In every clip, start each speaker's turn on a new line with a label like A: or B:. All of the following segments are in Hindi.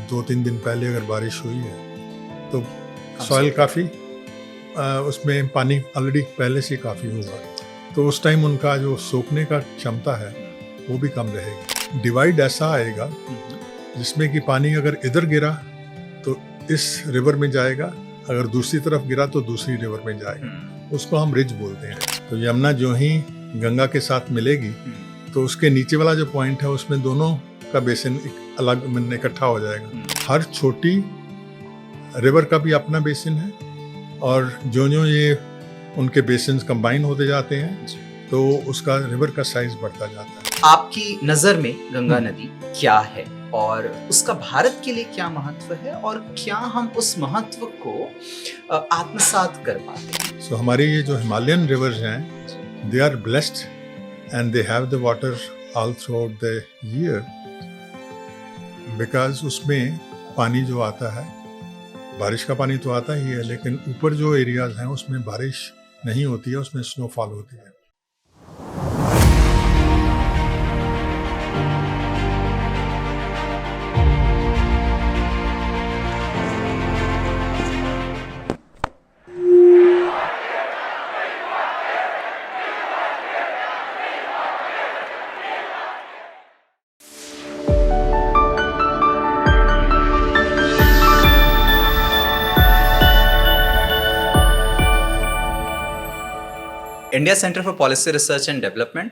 A: 2-3 दिन पहले अगर बारिश हुई है तो सॉइल काफ़ी उसमें पानी ऑलरेडी पहले से काफ़ी होगा, तो उस टाइम उनका जो सोखने का क्षमता है वो भी कम रहेगी। डिवाइड ऐसा आएगा जिसमें कि पानी अगर इधर गिरा तो इस रिवर में जाएगा, अगर दूसरी तरफ गिरा तो दूसरी रिवर में जाएगा, उसको हम रिज बोलते हैं। तो यमुना जो ही गंगा के साथ मिलेगी तो उसके नीचे वाला जो पॉइंट है उसमें दोनों का बेसिन अलग इकट्ठा हो जाएगा। हर छोटी रिवर का भी अपना बेसिन है और जो ये उनके बेसिन कंबाइन होते जाते हैं तो उसका रिवर का साइज बढ़ता जाता है।
B: आपकी नजर में गंगा नदी क्या है और उसका भारत के लिए क्या महत्व है और क्या हम उस महत्व को आत्मसात कर पाते हैं?
A: So, हमारी ये जो हिमालयन रिवर्स हैं, they are blessed and they have the water all throughout the year because उसमें पानी जो आता है, बारिश का पानी तो आता ही है, लेकिन ऊपर जो एरियाज हैं उसमें बारिश नहीं होती है, उसमें स्नोफॉल होती है।
B: India centre for policy research and development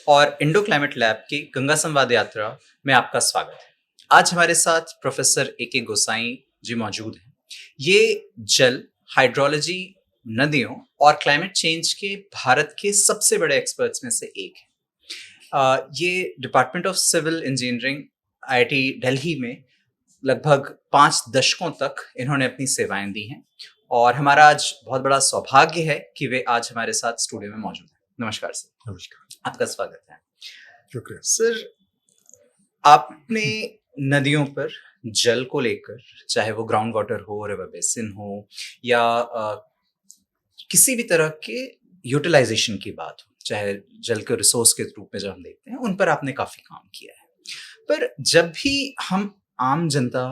B: और इंडो क्लाइमेट लैब की गंगा संवाद यात्रा में आपका स्वागत है। आज हमारे साथ प्रोफेसर ए.के. गोसाई जी मौजूद हैं। ये जल, हाइड्रोलॉजी, नदियों और क्लाइमेट चेंज के भारत के सबसे बड़े एक्सपर्ट्स में से एक है। ये department of civil engineering IIT Delhi में लगभग 5 दशकों तक इन्होंने अपनी सेवाएं दी हैं और हमारा आज बहुत बड़ा सौभाग्य है कि वे आज हमारे साथ स्टूडियो में मौजूद हैं। नमस्कार सर।
A: नमस्कार,
B: आपका स्वागत है।
A: शुक्रिया
B: सर, आपने नदियों पर जल को लेकर, चाहे वो ग्राउंड वाटर हो, रिवर बेसिन हो या किसी भी तरह के यूटिलाइजेशन की बात हो, चाहे जल के रिसोर्स के रूप में जब हम देखते हैं, उन पर आपने काफी काम किया है। पर जब भी हम आम जनता,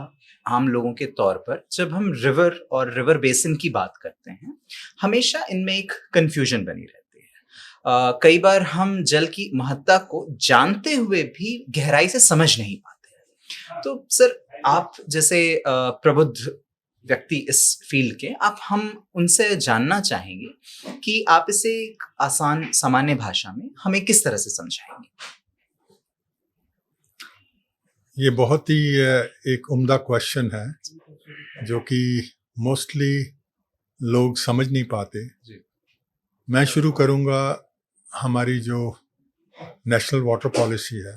B: आम लोगों के तौर पर जब हम रिवर और रिवर बेसिन की बात करते हैं, हमेशा इनमें एक कंफ्यूजन बनी रहती है। कई बार हम जल की महत्ता को जानते हुए भी गहराई से समझ नहीं पाते। तो सर, आप जैसे प्रबुद्ध व्यक्ति इस फील्ड के, आप हम उनसे जानना चाहेंगे कि आप इसे एक आसान सामान्य भाषा में हमें किस तरह से समझाएंगे?
A: ये बहुत ही एक उम्दा क्वेश्चन है जो कि मोस्टली लोग समझ नहीं पाते। मैं शुरू करूंगा हमारी जो नेशनल वाटर पॉलिसी है।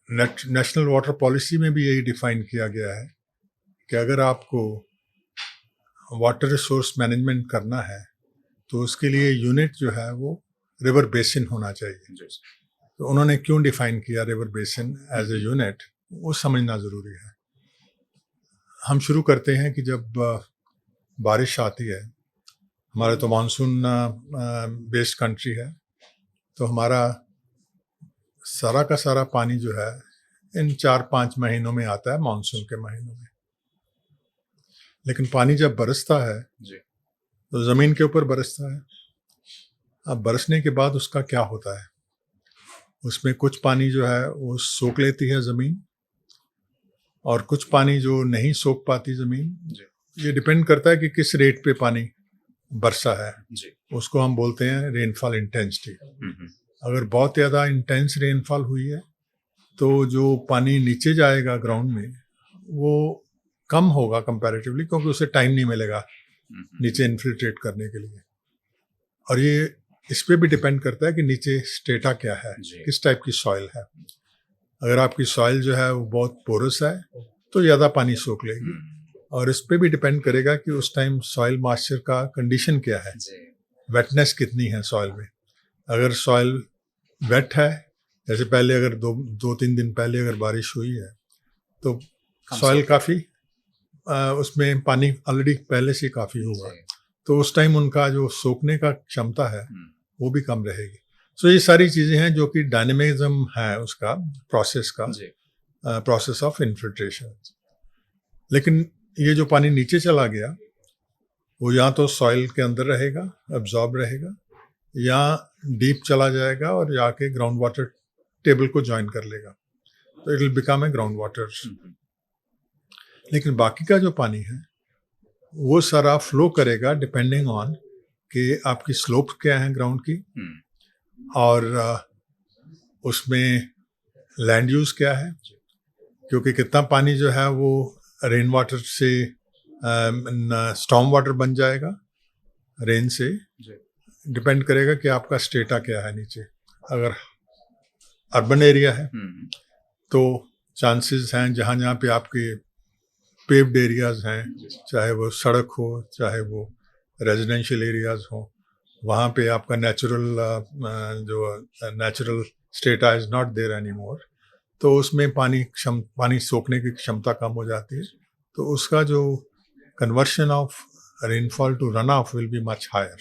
A: नेशनल वाटर पॉलिसी में भी यही डिफाइन किया गया है कि अगर आपको वाटर रिसोर्स मैनेजमेंट करना है तो उसके लिए यूनिट जो है वो रिवर बेसिन होना चाहिए। तो उन्होंने क्यों डिफाइन किया river basin as a unit, वो समझना ज़रूरी है। हम शुरू करते हैं कि जब बारिश आती है, हमारे तो मानसून बेस्ड कंट्री है, तो हमारा सारा का सारा पानी जो है इन 4-5 महीनों में आता है, मानसून के महीनों में। लेकिन पानी जब बरसता है तो ज़मीन के ऊपर बरसता है। अब बरसने के बाद उसका क्या होता है, उसमें कुछ पानी जो है वो सोख लेती है ज़मीन और कुछ पानी जो नहीं सोख पाती ज़मीन। ये डिपेंड करता है कि किस रेट पे पानी बरसा है, उसको हम बोलते हैं रेनफॉल इंटेंसिटी। अगर बहुत ज़्यादा इंटेंस रेनफॉल हुई है तो जो पानी नीचे जाएगा ग्राउंड में वो कम होगा कंपैरेटिवली, क्योंकि उसे टाइम नहीं मिलेगा नीचे इन्फिल्ट्रेट करने के लिए। और ये इस पे भी डिपेंड करता है कि नीचे स्टेटा क्या है, किस टाइप की सॉइल है। अगर आपकी सॉइल जो है वो बहुत पोरस है तो ज़्यादा पानी सोख लेगी, और इस पे भी डिपेंड करेगा कि उस टाइम सॉइल मॉइस्चर का कंडीशन क्या है, वेटनेस कितनी है सॉइल में। अगर सॉइल वेट है, जैसे पहले अगर 2-3 दिन पहले अगर बारिश हुई है तो सॉइल काफ़ी उसमें पानी ऑलरेडी पहले से काफ़ी होगा, तो उस टाइम उनका जो सोखने का क्षमता है वो भी कम रहेगी। सो ये सारी चीज़ें हैं जो कि डायनेमिज्म है उसका, प्रोसेस का। Process of infiltration. लेकिन ये जो पानी नीचे चला गया वो या तो सॉइल के अंदर रहेगा, एब्जॉर्ब रहेगा, या डीप चला जाएगा और जाके ग्राउंड वाटर टेबल को ज्वाइन कर लेगा, तो it will become a ground water. लेकिन बाकी का जो पानी है वो सारा फ्लो करेगा डिपेंडिंग ऑन कि आपकी स्लोप क्या है ग्राउंड की, और उसमें लैंड यूज क्या है, क्योंकि कितना पानी जो है वो रेन वाटर से स्टॉर्म वाटर बन जाएगा, रेन से डिपेंड करेगा कि आपका स्टेटा क्या है नीचे। अगर अर्बन एरिया है तो चांसेस हैं जहाँ जहाँ पे आपके पेव्ड एरियाज हैं, चाहे वो सड़क हो चाहे वो रेजिडेंशियल एरियाज हो, वहाँ पे आपका natural strata is not there any more, तो उसमें पानी सोखने की क्षमता कम हो जाती है, तो उसका जो conversion of rainfall to run off will be much higher.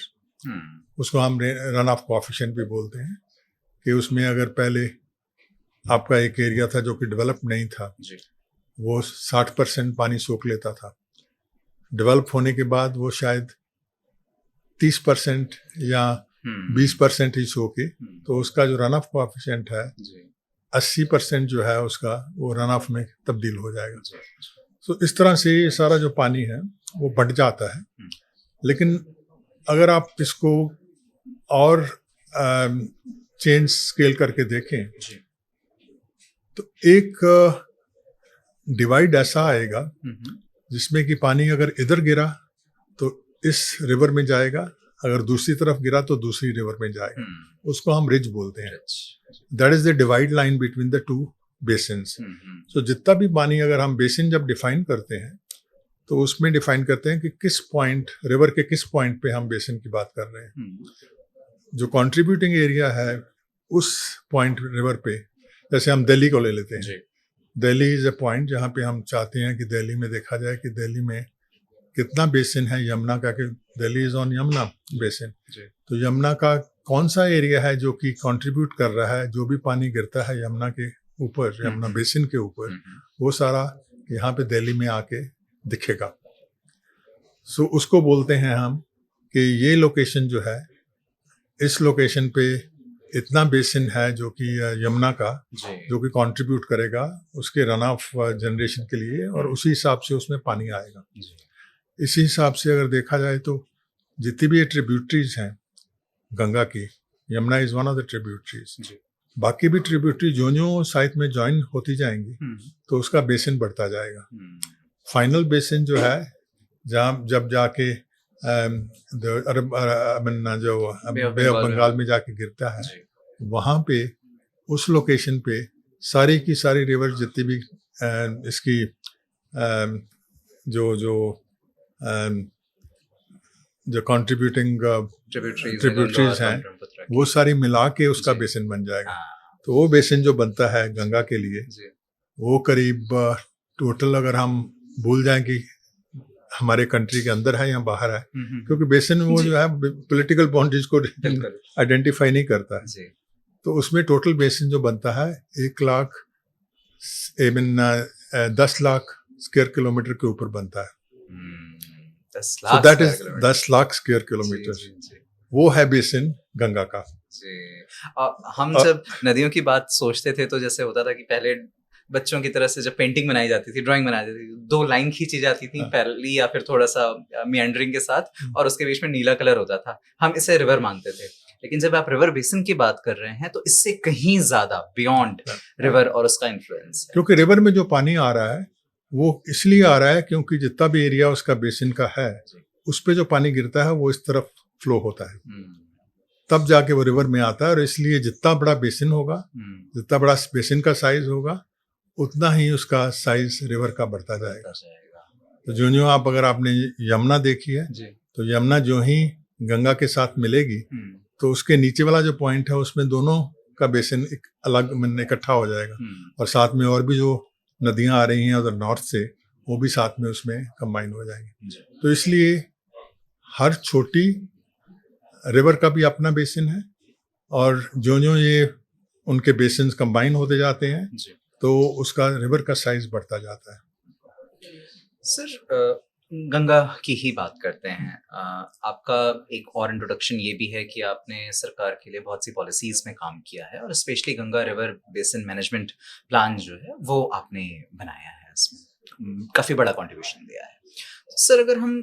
A: उसको हम रन ऑफ कोएफिशिएंट भी बोलते हैं, कि उसमें अगर पहले आपका एक एरिया था जो कि डेवलप नहीं था, वो 60% पानी सोख लेता था, डेवलप होने के बाद वो शायद 30% या 20% ही सोखे, तो उसका जो रन ऑफ कोएफिशिएंट है 80% जो है उसका वो रन ऑफ में तब्दील हो जाएगा। तो इस तरह से ये सारा जो पानी है वो बढ़ जाता है। लेकिन अगर आप इसको और चेंज स्केल करके देखें तो एक डिवाइड ऐसा आएगा जिसमें कि पानी अगर इधर गिरा तो इस रिवर में जाएगा, अगर दूसरी तरफ गिरा तो दूसरी रिवर में जाएगा, उसको हम रिज बोलते हैं। That is the divide line between the two basins. So जितना भी पानी अगर हम बेसिन जब डिफाइन करते हैं तो उसमें डिफाइन करते हैं कि किस पॉइंट, रिवर के किस पॉइंट पे हम बेसिन की बात कर रहे हैं। जो कंट्रीब्यूटिंग एरिया है उस पॉइंट रिवर पे, जैसे हम दिल्ली को ले लेते हैं, दिल्ली इज ए पॉइंट जहाँ पे हम चाहते हैं कि दिल्ली में देखा जाए कि दिल्ली में कितना बेसिन है यमुना का, कि Delhi is on Yamuna basin, तो यमुना का कौन सा एरिया है जो कि कंट्रीब्यूट कर रहा है, जो भी पानी गिरता है यमुना के ऊपर, यमुना बेसिन के ऊपर, वो सारा यहाँ पे दिल्ली में आके दिखेगा। सो उसको बोलते हैं हम कि ये लोकेशन जो है, इस लोकेशन पे इतना बेसिन है जो कि यमुना का, जो कि कंट्रीब्यूट करेगा उसके रन ऑफ जनरेशन के लिए, और उसी हिसाब से उसमें पानी आएगा। इसी हिसाब से अगर देखा जाए तो जितनी भी ट्रिब्यूटरीज हैं गंगा की, Yamuna is one of the tributaries, बाकी भी ट्रिब्यूटरी जो साइड में ज्वाइन होती जाएंगी तो उसका बेसिन बढ़ता जाएगा। फाइनल बेसिन जो है जहाँ जब जाके जो बे ऑफ बंगाल में जाके गिरता है, वहाँ पे उस लोकेशन पे सारी की सारी रिवर जितनी भी इसकी जो कंट्रीब्यूटिंग ट्रिब्यूटरीज हैं वो सारी मिला के उसका बेसिन बन जाएगा। तो वो बेसिन जो बनता है गंगा के लिए, वो करीब टोटल, अगर हम भूल जाएं कि हमारे कंट्री के अंदर है या बाहर है, क्योंकि बेसिन वो जो है पॉलिटिकल बाउंड्रीज को आइडेंटिफाई नहीं करता है, तो उसमें टोटल बेसिन जो बनता है 10 लाख स्क्वायर किलोमीटर के ऊपर बनता है। So that is 10 lakh square kilometre, वो है बेसिन गंगा का।
B: हम जब नदियों की बात सोचते थे तो जैसे होता था कि पहले बच्चों की तरह से जब पेंटिंग बनाई जाती थी, ड्राइंग बनाई जाती थी, 2 लाइन खींची जाती थी पहली, या फिर थोड़ा सा मियांडरिंग के साथ, और उसके बीच में नीला कलर होता था, हम इसे रिवर मानते थे। लेकिन जब आप रिवर बेसिन की बात कर रहे हैं तो इससे कहीं ज्यादा बियॉन्ड रिवर और उसका इन्फ्लुएंस है।
A: क्योंकि रिवर में जो पानी आ रहा है वो इसलिए आ रहा है क्योंकि जितना भी एरिया उसका बेसिन का है उस पे जो पानी गिरता है वो इस तरफ फ्लो होता है, तब जाके वो रिवर में आता है। और इसलिए जितना बड़ा बेसिन होगा, जितना बड़ा बेसिन का साइज होगा, उतना ही उसका साइज रिवर का बढ़ता जाएगा। तो जो आप, अगर आपने यमुना देखी है तो यमुना जो ही गंगा के साथ मिलेगी तो उसके नीचे वाला जो पॉइंट है उसमें दोनों का बेसिन एक अलग इकट्ठा हो जाएगा, और साथ में और भी जो नदियां आ रही हैं उधर नॉर्थ से, वो भी साथ में उसमें कंबाइन हो जाएंगी। तो इसलिए हर छोटी रिवर का भी अपना बेसिन है, और जो ये उनके बेसिन कंबाइन होते जाते हैं तो उसका रिवर का साइज बढ़ता जाता है।
B: सर गंगा की ही बात करते हैं। आपका एक और इंट्रोडक्शन ये भी है कि आपने सरकार के लिए बहुत सी पॉलिसीज में काम किया है और specially Ganga river basin management plan जो है वो आपने बनाया है, इसमें काफ़ी बड़ा कंट्रीब्यूशन दिया है। सर अगर हम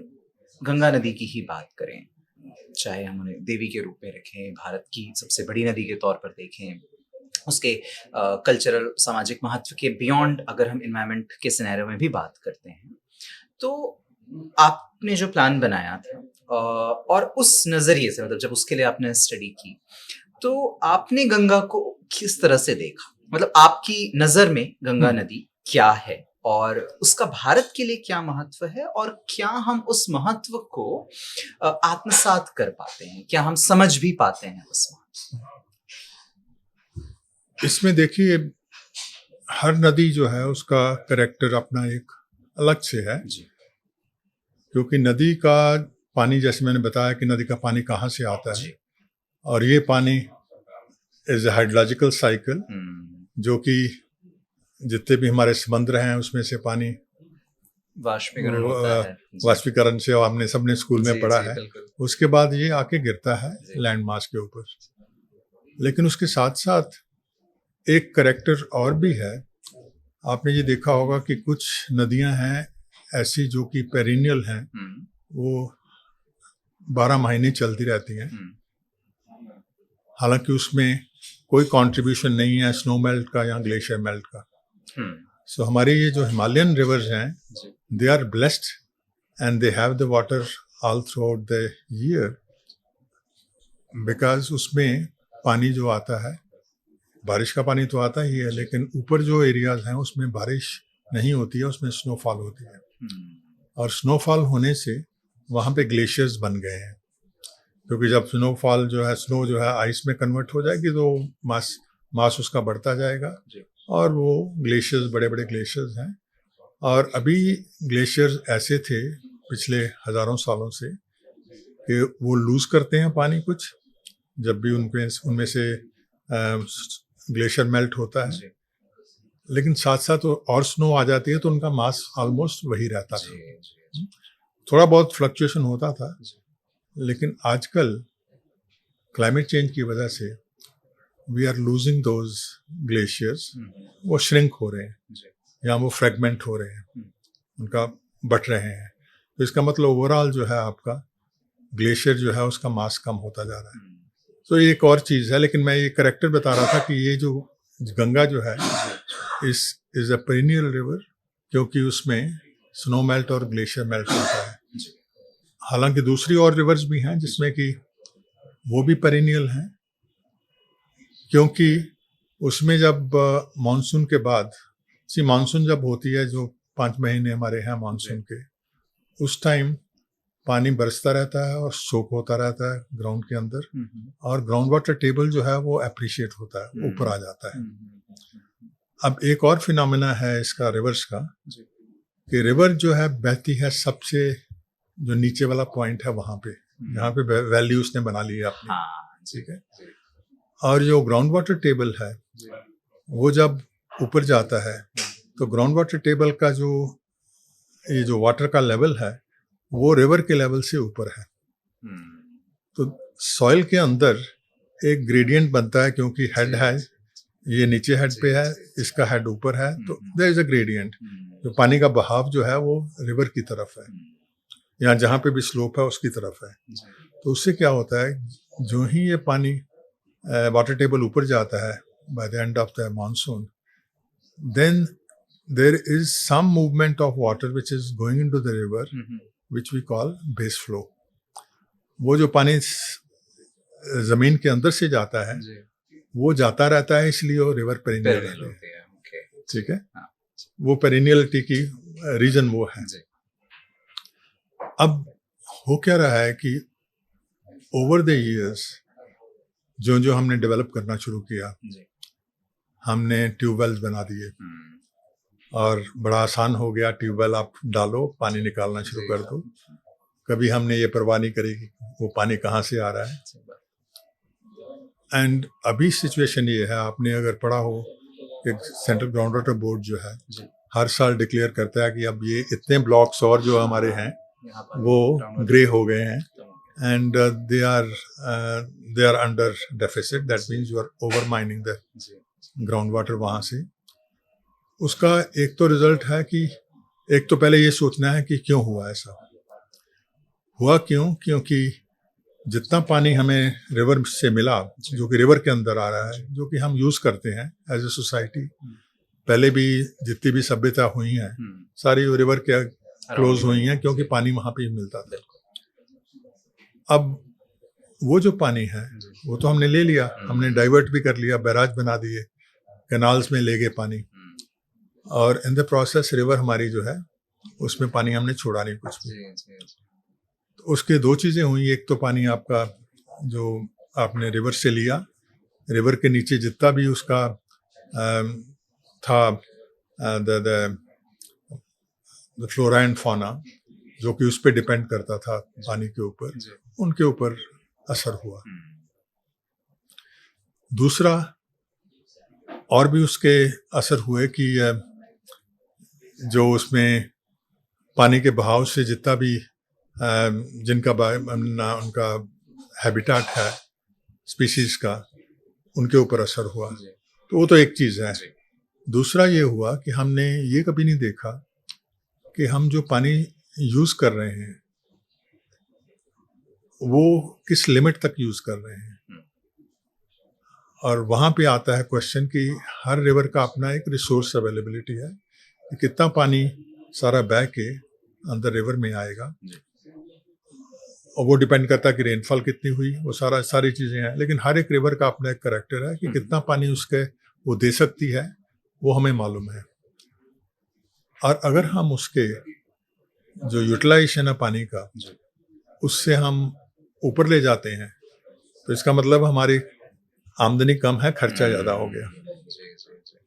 B: गंगा नदी की ही बात करें, चाहे हम उन्हें देवी के रूप में रखें, भारत की सबसे बड़ी नदी के तौर पर देखें, उसके कल्चरल सामाजिक महत्व के बियॉन्ड अगर हम एनवायरनमेंट के सिनेरियो में भी बात करते हैं, तो आपने जो प्लान बनाया था और उस नज़रिए से, मतलब जब उसके लिए आपने स्टडी की, तो आपने गंगा को किस तरह से देखा? मतलब आपकी नज़र में गंगा नदी क्या है और उसका भारत के लिए क्या महत्व है और क्या हम उस महत्व को आत्मसात कर पाते हैं? क्या हम समझ भी पाते हैं उस महत्व?
A: इसमें देखिए, हर नदी जो है उसका कैरेक्टर अपना एक अलग से है,
B: जी।
A: क्योंकि नदी का पानी, जैसे मैंने बताया कि नदी का पानी कहाँ से आता है,
B: जी।
A: और ये पानी इज ए हाइड्रोलॉजिकल साइकिल, जो कि जितने भी हमारे समुद्र हैं उसमें से पानी
B: वाष्पीकरण होता है। जी।
A: वाष्पीकरण से हमने सबने स्कूल में
B: जी,
A: पढ़ा
B: जी,
A: है।
B: बिल्कुल।
A: उसके बाद ये आके गिरता है
B: जी।
A: लैंड मास के ऊपर। लेकिन उसके साथ साथ एक करेक्टर और भी है। आपने ये देखा होगा कि कुछ नदियां हैं ऐसी जो कि पेरिनियल हैं, वो 12 महीने चलती रहती हैं, हालांकि उसमें कोई कंट्रीब्यूशन नहीं है स्नो मेल्ट का या ग्लेशियर मेल्ट का। सो हमारे ये जो हिमालयन रिवर्स हैं, they are blessed and they have the water all throughout the year, because उसमें पानी जो आता है, बारिश का पानी तो आता ही है, लेकिन ऊपर जो एरियाज हैं उसमें बारिश नहीं होती है, उसमें स्नोफॉल होती है। और स्नोफॉल होने से वहाँ पे ग्लेशियर्स बन गए हैं, क्योंकि जब स्नोफॉल जो है, स्नो जो है आइस में कन्वर्ट हो जाएगी तो मास उसका बढ़ता जाएगा, और वो ग्लेशियर्स बड़े बड़े ग्लेशियर्स हैं। और अभी ग्लेशियर्स ऐसे थे पिछले हज़ारों सालों से कि वो लूज करते हैं पानी कुछ, जब भी उनमें से ग्लेशियर मेल्ट होता है, लेकिन साथ साथ और स्नो आ जाती है तो उनका मास ऑलमोस्ट वही रहता था। थोड़ा बहुत फ्लक्चुएशन होता था, लेकिन आजकल क्लाइमेट चेंज की वजह से we are losing those glaciers. वो श्रिंक हो रहे हैं या वो फ्रेगमेंट हो रहे हैं, उनका बट रहे हैं। तो इसका मतलब ओवरऑल जो है आपका ग्लेशियर जो है उसका मास कम होता जा रहा है। तो ये एक और चीज़ है, लेकिन मैं ये करेक्टर बता रहा था कि ये जो गंगा जो है इज अ पेरिनियल रिवर, क्योंकि उसमें स्नो मेल्ट और ग्लेशियर मेल्ट होता है। हालांकि दूसरी और रिवर्स भी हैं जिसमें कि वो भी पेरिनियल हैं, क्योंकि उसमें जब मानसून के बाद मानसून जब होती है, जो 5 महीने हमारे हैं मानसून के, उस टाइम पानी बरसता रहता है और सोक होता रहता है ग्राउंड के अंदर, और ग्राउंड वाटर टेबल जो है वो अप्रिशिएट होता है, ऊपर आ जाता है। अब एक और फिनोमेना है इसका रिवर्स का, कि रिवर जो है बहती है सबसे जो नीचे वाला पॉइंट है वहां पे, जहाँ पे वैली उसने बना ली है अपनी, ठीक है। और जो ग्राउंड वाटर टेबल है वो जब ऊपर जाता है तो ग्राउंड वाटर टेबल का जो ये जो वाटर का लेवल है वो रिवर के लेवल से ऊपर है। तो सॉइल के अंदर एक ग्रेडियंट बनता है, क्योंकि हेड है, ये नीचे हेड पे है, इसका हेड ऊपर है, तो देयर इज अ ग्रेडियंट। जो पानी का बहाव जो है वो रिवर की तरफ है, या जहाँ पे भी स्लोप है उसकी तरफ है। तो उससे क्या होता है, जो ही ये पानी वाटर टेबल ऊपर जाता है by the end of the monsoon, then there is some movement of water which is going into the river, which we call base flow. वो जो पानी जमीन के अंदर से जाता है वो जाता रहता है, इसलिए वो रिवर पेरिनियल है। ठीक है, वो पेरिनियलिटी की रीजन वो है। अब हो क्या रहा है कि ओवर द इयर्स जो जो हमने डेवलप करना शुरू किया, हमने ट्यूबवेल्स बना दिए, और बड़ा आसान हो गया, ट्यूबवेल आप डालो पानी निकालना शुरू कर दो। कभी हमने ये परवाह नहीं करी कि वो पानी कहाँ से आ रहा है। एंड अभी सिचुएशन ये है, आपने अगर पढ़ा हो एक सेंट्रल ग्राउंड वाटर बोर्ड जो है
B: जी
A: हर साल डिक्लेयर करता है कि अब ये इतने ब्लॉक्स और जो हमारे हैं
B: यहाँ पर
A: वो
B: ground water
A: ग्रे हो गए हैं
B: खत्म हो गया।
A: And they are under deficit, that means you are over mining the
B: G
A: ground water वहाँ से। उसका एक तो रिजल्ट है कि एक तो पहले ये सोचना है कि क्यों हुआ ऐसा। हुआ क्यों? क्योंकि जितना पानी हमें रिवर से मिला, जो कि रिवर के अंदर आ रहा है, जो कि हम यूज़ करते हैं एज ए सोसाइटी, पहले भी जितनी भी सभ्यता हुई हैं सारी रिवर के क्लोज हुई हैं क्योंकि पानी वहाँ पे ही मिलता था। अब वो जो पानी है वो तो हमने ले लिया, हमने डाइवर्ट भी कर लिया, बैराज बना दिए, कैनाल्स में ले गए पानी, और इन द प्रोसेस रिवर हमारी जो है उसमें पानी हमने छोड़ा नहीं कुछ भी। तो उसके दो चीज़ें हुई, एक तो पानी आपका जो आपने रिवर से लिया, रिवर के नीचे जितना भी उसका था द फ्लोरा एंड फौना जो कि उस पर डिपेंड करता था पानी के ऊपर, उनके ऊपर असर हुआ। दूसरा और भी उसके असर हुए कि जो उसमें पानी के बहाव से जितना भी जिनका उनका हैबिटाट है स्पीशीज का, उनके ऊपर असर हुआ। तो वो तो एक चीज़ है। दूसरा ये हुआ कि हमने ये कभी नहीं देखा कि हम जो पानी यूज़ कर रहे हैं वो किस लिमिट तक यूज़ कर रहे हैं। और वहाँ पे आता है क्वेश्चन कि हर रिवर का अपना एक रिसोर्स अवेलेबिलिटी है कि कितना पानी सारा बह के अंदर रिवर में आएगा, और वो डिपेंड करता है कि रेनफॉल कितनी हुई, वो सारी चीज़ें हैं। लेकिन हर एक रिवर का अपना एक करैक्टर है कि कितना पानी उसके वो दे सकती है, वो हमें मालूम है। और अगर हम उसके जो यूटिलाइजेशन है पानी का उससे हम ऊपर ले जाते हैं तो इसका मतलब हमारी आमदनी कम है, खर्चा ज़्यादा हो गया।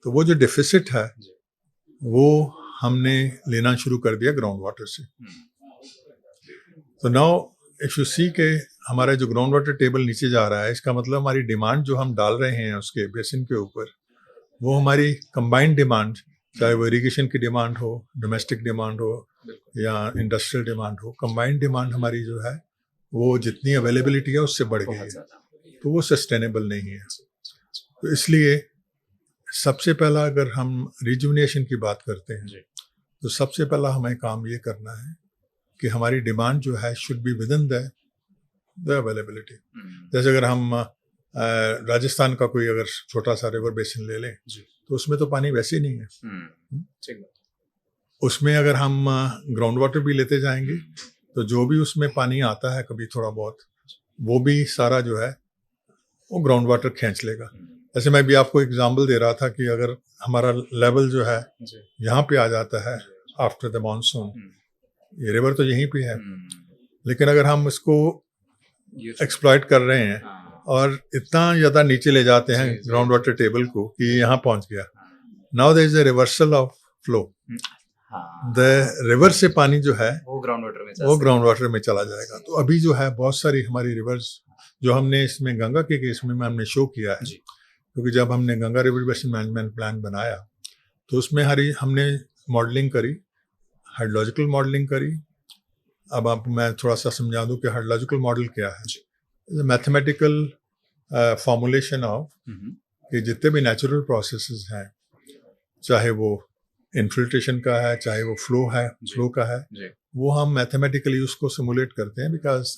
A: तो वो जो डिफिसिट है वो हमने लेना शुरू कर दिया ग्राउंड वाटर से। तो नाउ इफ यू सी के हमारा जो ग्राउंड वाटर टेबल नीचे जा रहा है, इसका मतलब हमारी डिमांड जो हम डाल रहे हैं उसके बेसिन के ऊपर, वो हमारी कंबाइंड डिमांड, चाहे वो इरिगेशन की डिमांड हो, डोमेस्टिक डिमांड हो या इंडस्ट्रियल डिमांड हो, कंबाइंड डिमांड हमारी जो है वो जितनी अवेलेबिलिटी है उससे बढ़ गई है। तो वो सस्टेनेबल नहीं है। तो इसलिए सबसे पहला अगर हम रिजुविनेशन की बात करते हैं तो सबसे पहला हमें काम ये करना है कि हमारी डिमांड जो है should be with in the availability. जैसे अगर हम राजस्थान का कोई अगर छोटा सा रिवर बेसिन ले लें तो उसमें तो पानी वैसे ही नहीं है। उसमें अगर हम ग्राउंड वाटर भी लेते जाएंगे तो जो भी उसमें पानी आता है कभी थोड़ा बहुत, वो भी सारा जो है वो ग्राउंड वाटर खींच लेगा। जैसे मैं भी आपको एग्जांपल दे रहा था कि अगर हमारा लेवल जो है यहाँ पे आ जाता है आफ्टर द मानसून, ये रिवर तो यहीं पे है, लेकिन अगर हम इसको एक्सप्लॉइट कर रहे हैं और इतना ज़्यादा नीचे ले जाते हैं ग्राउंड वाटर टेबल को कि ये यहाँ पहुँच गया, now there is a reversal of flow. The river से पानी जो है वो ग्राउंड वाटर में चला जाएगा। तो अभी जो है बहुत सारी हमारी रिवर्स जो हमने इसमें गंगा के केस में हमने शो किया है, क्योंकि जब हमने Ganga river basin management plan बनाया तो उसमें हमने मॉडलिंग करी, हाइड्रोलॉजिकल मॉडलिंग करी। अब आप मैं थोड़ा सा समझा दूं कि हाइड्रोलॉजिकल मॉडल क्या है। मैथमेटिकल फॉर्मुलेशन ऑफ कि जितने भी नेचुरल प्रोसेसेस हैं, चाहे वो इन्फिल्ट्रेशन का है, चाहे वो फ्लो का है, वो हम मैथमेटिकली उसको सिमुलेट करते हैं, बिकॉज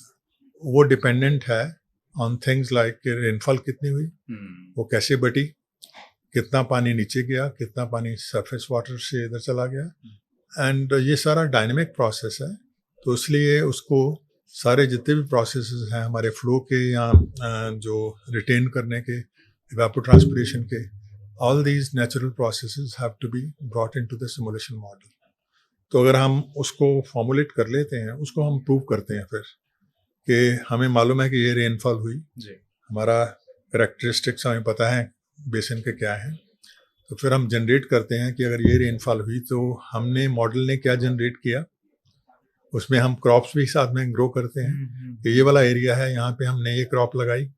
A: वो डिपेंडेंट है ऑन थिंग्स लाइक रेनफॉल कितनी हुई, वो कैसे बटी, कितना पानी नीचे गया, कितना पानी सरफेस वाटर से इधर चला गया, एंड ये सारा डायनेमिक प्रोसेस है। तो इसलिए उसको सारे जितने भी प्रोसेसेस हैं हमारे फ्लो के या जो रिटेन करने के, इवेपोट्रांसपिरेशन के, all these natural processes have to be brought into the simulation model. तो अगर हम उसको फॉर्मुलेट कर लेते हैं, उसको हम प्रूव करते हैं फिर कि हमें मालूम है कि ये रेनफॉल हुई, हमारा करेक्टरिस्टिक्स हमें पता है बेसिन के क्या है, तो फिर हम जनरेट करते हैं कि अगर ये रेनफॉल हुई तो हमने मॉडल ने क्या जनरेट किया, उसमें हम क्रॉप्स भी साथ में ग्रो करते हैं कि ये वाला एरिया है, यहाँ पे हमने ये क्रॉप लगाई,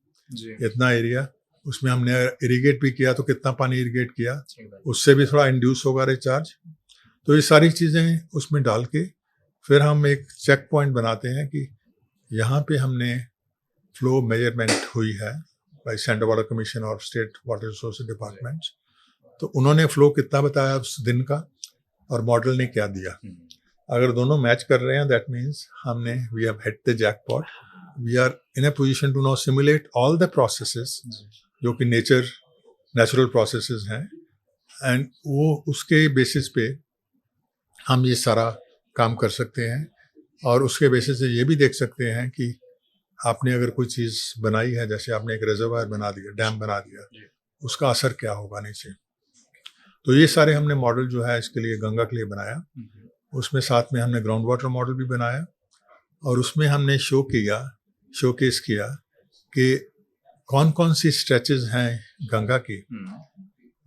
A: इतना एरिया, उसमें हमने इरिगेट भी किया तो कितना पानी इरिगेट किया,
B: सही बात।
A: उससे भी थोड़ा इंड्यूस होगा रिचार्ज। तो ये सारी चीज़ें उसमें डाल के फिर हम एक चेक पॉइंट बनाते हैं कि यहाँ पे हमने फ्लो मेजरमेंट हुई है बाय सेंट्रल वाटर कमीशन और स्टेट वाटर रिसोर्स डिपार्टमेंट, तो उन्होंने फ्लो कितना बताया उस दिन का और मॉडल ने क्या दिया। अगर दोनों मैच कर रहे हैं दैट मीन्स हमने we have hit the jackpot, we are in a position to now simulate all the processes जो कि नेचुरल प्रोसेसेस हैं, एंड वो उसके बेसिस पे हम ये सारा काम कर सकते हैं। और उसके बेसिस से ये भी देख सकते हैं कि आपने अगर कोई चीज़ बनाई है, जैसे आपने एक रिजर्वायर बना दिया, डैम बना दिया, उसका असर क्या होगा नीचे। तो ये सारे हमने मॉडल जो है इसके लिए गंगा के लिए बनाया। उसमें साथ में हमने ग्राउंड वाटर मॉडल भी बनाया और उसमें हमने शोकेस किया कि कौन कौन सी स्ट्रेचेस हैं गंगा की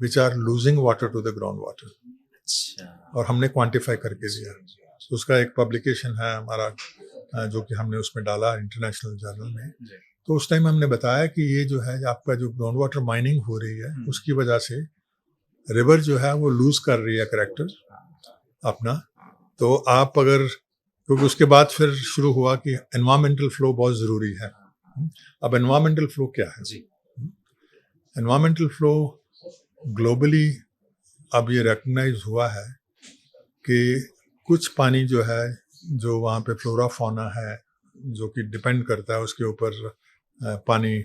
A: which are losing water to the ground water, और हमने क्वांटिफाई करके दिया। तो उसका एक पब्लिकेशन है हमारा जो कि हमने उसमें डाला इंटरनेशनल जर्नल में। तो उस टाइम हमने बताया कि ये जो है आपका जो ग्राउंड वाटर माइनिंग हो रही है उसकी वजह से रिवर जो है वो लूज कर रही है करेक्टर अपना। तो आप अगर, क्योंकि उसके बाद फिर शुरू हुआ कि एनवायरमेंटल फ्लो बहुत ज़रूरी है। अब एनवायरमेंटल फ्लो क्या है? एनवायरमेंटल फ्लो ग्लोबली अब ये रिकग्नाइज हुआ है कि कुछ पानी जो है, जो वहाँ पे फ्लोरा फौना है जो कि डिपेंड करता है उसके ऊपर, पानी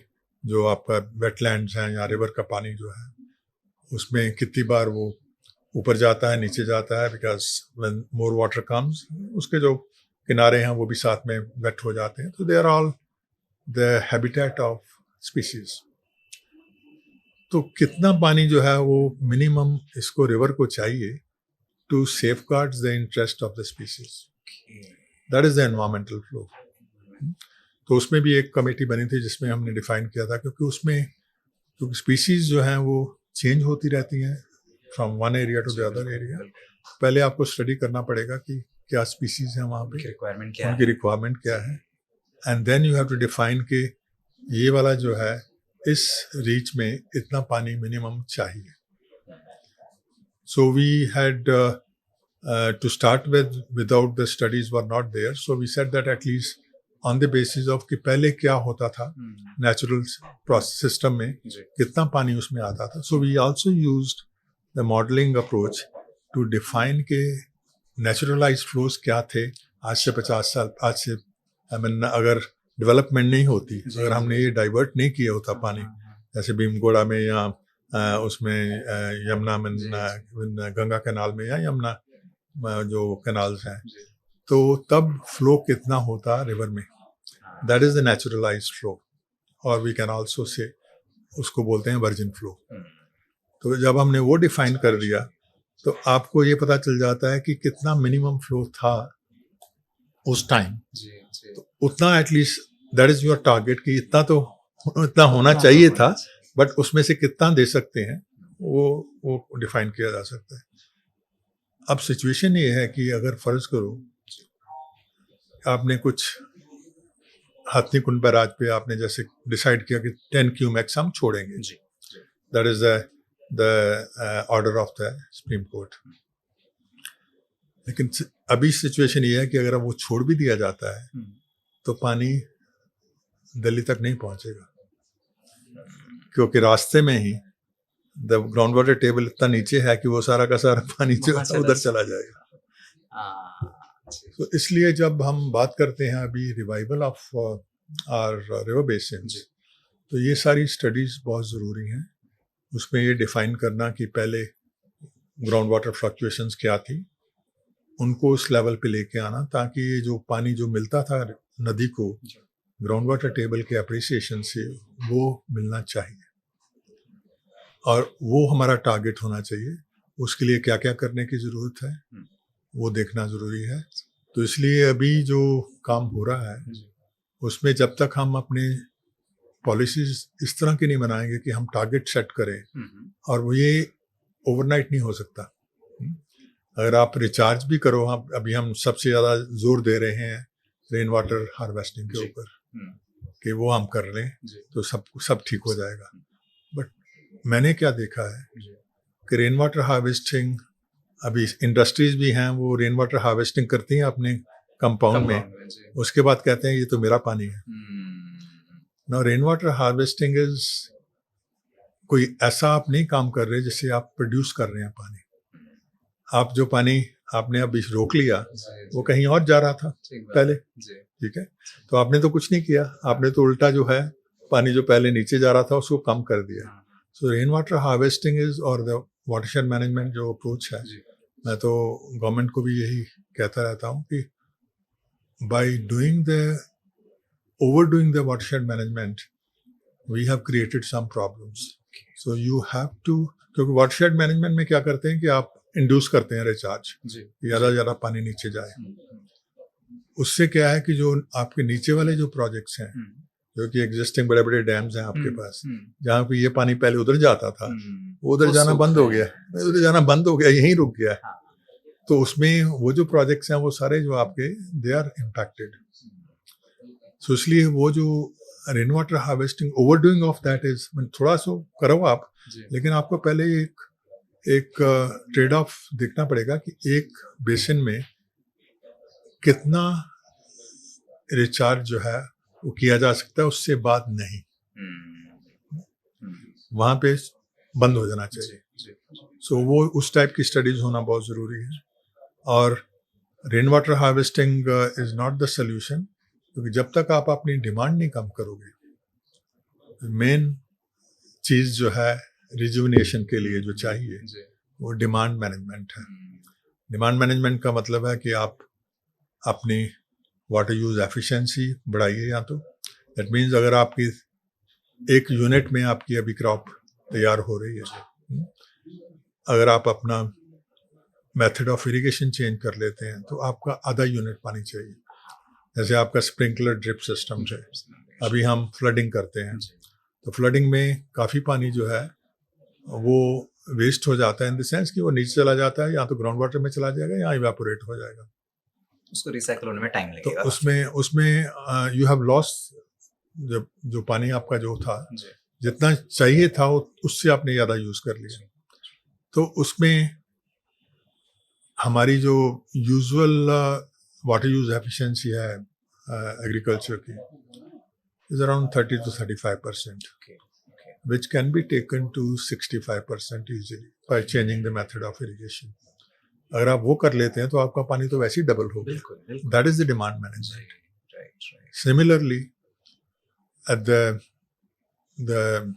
A: जो आपका वेटलैंड्स हैं या रिवर का पानी जो है उसमें कितनी बार वो ऊपर जाता है नीचे जाता है, because when more water comes उसके जो किनारे हैं वो भी साथ में वेट हो जाते हैं। तो they are all the habitat of species. तो कितना पानी जो है वो मिनिमम इसको रिवर को चाहिए to safeguard the interest of the species, that is the environmental flow. तो उसमें भी एक कमेटी बनी थी जिसमें हमने डिफाइन किया था, क्योंकि स्पीशीज जो हैं वो चेंज होती रहती हैं from one area to the other area. पहले आपको स्टडी करना पड़ेगा कि क्या स्पीशीज हैं वहाँ पे, उनकी रिक्वायरमेंट क्या है, and then you have to define कि ये वाला जो है इस रीच में इतना पानी मिनिमम चाहिए। So we had to start with, without the studies were not there, so we said that at least on the basis of कि पहले क्या होता था नेचुरल प्रोसेस सिस्टम में कितना पानी उसमें आता था। So we also used the modelling approach to define के नेचुरलाइज फ्लोज क्या थे आज से 50 साल, आज से अगर डेवलपमेंट नहीं होती, अगर हमने ये डाइवर्ट नहीं किया होता पानी, जैसे भीमगोड़ा में या उसमें यमुना में, गंगा कैनाल में या यमुना जो कैनाल्स हैं, तो तब फ्लो कितना होता रिवर में, that is the naturalised flow, और वी कैन आल्सो से उसको बोलते हैं वर्जिन फ्लो। तो जब हमने वो डिफाइन कर दिया तो आपको ये पता चल जाता है कि कितना मिनिमम फ्लो था उस टाइम, तो उतना at least that is your target कि इतना होना चाहिए था, बट उसमें से कितना दे सकते हैं वो डिफाइन किया जा सकता है। अब सिचुएशन ये है कि अगर फर्ज करो आपने कुछ हाथनी कुंड बैराज पे आपने जैसे डिसाइड किया कि 10 क्यूमेक्स हम छोड़ेंगे, that is the order of the supreme court. लेकिन अभी सिचुएशन ये है कि अगर वो छोड़ भी दिया जाता है तो पानी दिल्ली तक नहीं पहुंचेगा, क्योंकि रास्ते में ही द ग्राउंड वाटर टेबल इतना नीचे है कि वो सारा का सारा पानी जो है उधर चला जाएगा। तो इसलिए जब हम बात करते हैं अभी revival of our river basin, तो ये सारी स्टडीज बहुत ज़रूरी हैं। उसमें ये डिफाइन करना कि पहले ग्राउंड वाटर फ्लक्चुएशंस क्या थी, उनको उस लेवल पे लेके आना ताकि ये जो पानी जो मिलता था नदी को ग्राउंड वाटर टेबल के अप्रिसिएशन से वो मिलना चाहिए, और वो हमारा टारगेट होना चाहिए। उसके लिए क्या क्या करने की ज़रूरत है वो देखना ज़रूरी है। तो इसलिए अभी जो काम हो रहा है उसमें जब तक हम अपने पॉलिसीज इस तरह की नहीं बनाएंगे कि हम टारगेट सेट करें, और वो ये ओवरनाइट नहीं हो सकता। अगर आप रिचार्ज भी करो, अभी हम सबसे ज़्यादा जोर दे रहे हैं रेन वाटर हार्वेस्टिंग के ऊपर कि वो हम कर लें तो सब ठीक हो जाएगा। मैंने क्या देखा है
B: जी,
A: कि रेन वाटर हार्वेस्टिंग, अभी इंडस्ट्रीज भी हैं वो रेन वाटर हार्वेस्टिंग करती हैं अपने कंपाउंड में,
B: कंपाउंड में, जी।
A: उसके बाद कहते हैं ये तो मेरा पानी है।
B: Hmm,
A: now rain water harvesting is कोई ऐसा आप नहीं काम कर रहे जिससे आप प्रोड्यूस कर रहे हैं पानी। आप जो पानी आपने अभी रोक लिया
B: जी,
A: वो
B: जी,
A: कहीं और जा रहा था
B: ठीक बात
A: पहले,
B: है, जी,
A: ठीक है, तो आपने तो कुछ नहीं किया, आपने तो उल्टा जो है पानी जो पहले नीचे जा रहा था उसको कम कर दिया।
B: हाँ,
A: सो रेन वाटर हार्वेस्टिंग इज और द वाटरशेड मैनेजमेंट जो अप्रोच है,
B: जी,
A: मैं तो गवर्नमेंट को भी यही कहता रहता हूँ कि by doing the overdoing the watershed management we have created some problems. So you have to, क्योंकि वाटरशेड मैनेजमेंट में क्या करते हैं कि आप इंड्यूस करते हैं रिचार्ज,
B: जी,
A: ज़्यादा ज़्यादा पानी नीचे जाए।
B: हम्म,
A: उससे क्या है कि जो आपके नीचे वाले जो प्रोजेक्ट्स हैं,
B: हम्म,
A: जो कि एग्जिस्टिंग बड़े बड़े डैम्स हैं आपके पास,
B: हम्म,
A: जहाँ पे ये पानी पहले उधर जाता था वो उधर
B: वो
A: जाना
B: सूख
A: बंद हो
B: रहे
A: गया,
B: हैं,
A: उधर
B: जी,
A: जाना बंद हो गया, यहीं रुक गया है।
B: हाँ,
A: तो उसमें वो जो प्रोजेक्ट्स हैं वो सारे जो आपके दे आर इम्पैक्टेड। सो इसलिए वो जो rain water harvesting overdoing of that is, थोड़ा सा करो आप,
B: जी,
A: लेकिन आपको पहले एक ट्रेड ऑफ देखना पड़ेगा कि एक बेसिन में कितना रिचार्ज जो है वो किया जा सकता है, उससे बाद नहीं,
B: हम्म,
A: वहाँ पे बंद हो जाना चाहिए।
B: जी, जी,
A: सो वो उस टाइप की स्टडीज होना बहुत ज़रूरी है। और rain water harvesting is not the solution, क्योंकि जब तक आप अपनी डिमांड नहीं कम करोगे, मेन चीज़ जो है रिजुविनेशन के लिए जो चाहिए
B: जी,
A: वो डिमांड मैनेजमेंट है। डिमांड मैनेजमेंट का मतलब है कि आप अपनी वाटर यूज एफिशिएंसी बढ़ाइए, या तो दैट मीन्स अगर आपकी एक यूनिट में आपकी अभी क्रॉप तैयार हो रही है, अगर आप अपना मेथड ऑफ इरिगेशन चेंज कर लेते हैं तो आपका आधा यूनिट पानी चाहिए। जैसे आपका स्प्रिंकलर ड्रिप सिस्टम है, अभी हम फ्लडिंग करते हैं, तो फ्लडिंग में काफ़ी पानी जो है वो वेस्ट हो जाता है, इन द सेंस कि वो नीचे चला जाता है, या तो ग्राउंड वाटर में चला जाएगा या इवेपोरेट हो जाएगा।
B: उसको रिसाइकल होने में टाइम
A: तो
B: लगेगा,
A: उसमें यू हैव लॉस्ट, जब जो पानी आपका जो था,
B: जी,
A: जितना चाहिए था उससे आपने ज़्यादा यूज़ कर लिया। तो उसमें हमारी जो यूजुअल वाटर यूज एफिशिएंसी है एग्रीकल्चर की is around 30 to 35%, which can be taken to 65% easily by changing the method of irrigation. अगर आप वो कर लेते हैं तो आपका पानी तो वैसे ही डबल हो गया।
B: बिल्कुल, बिल्कुल,
A: that is the demand management.
B: Right, right,
A: similarly at the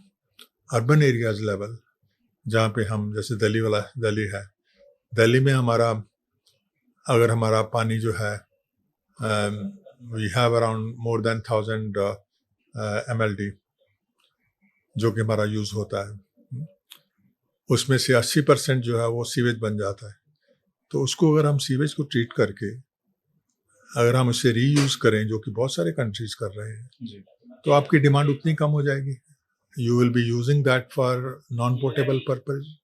A: urban areas level, जहाँ पे हम जैसे दिल्ली है, दिल्ली में अगर हमारा पानी जो है we have around more than 1000 MLD जो कि हमारा यूज़ होता है, उसमें से 80% जो है वो सीवेज बन जाता है। तो उसको अगर हम सीवेज को ट्रीट करके अगर हम उसे रीयूज़ करें, जो कि बहुत सारे कंट्रीज कर रहे हैं,
B: जी,
A: तो आपकी डिमांड उतनी कम हो जाएगी। You will be using that for non portable purpose.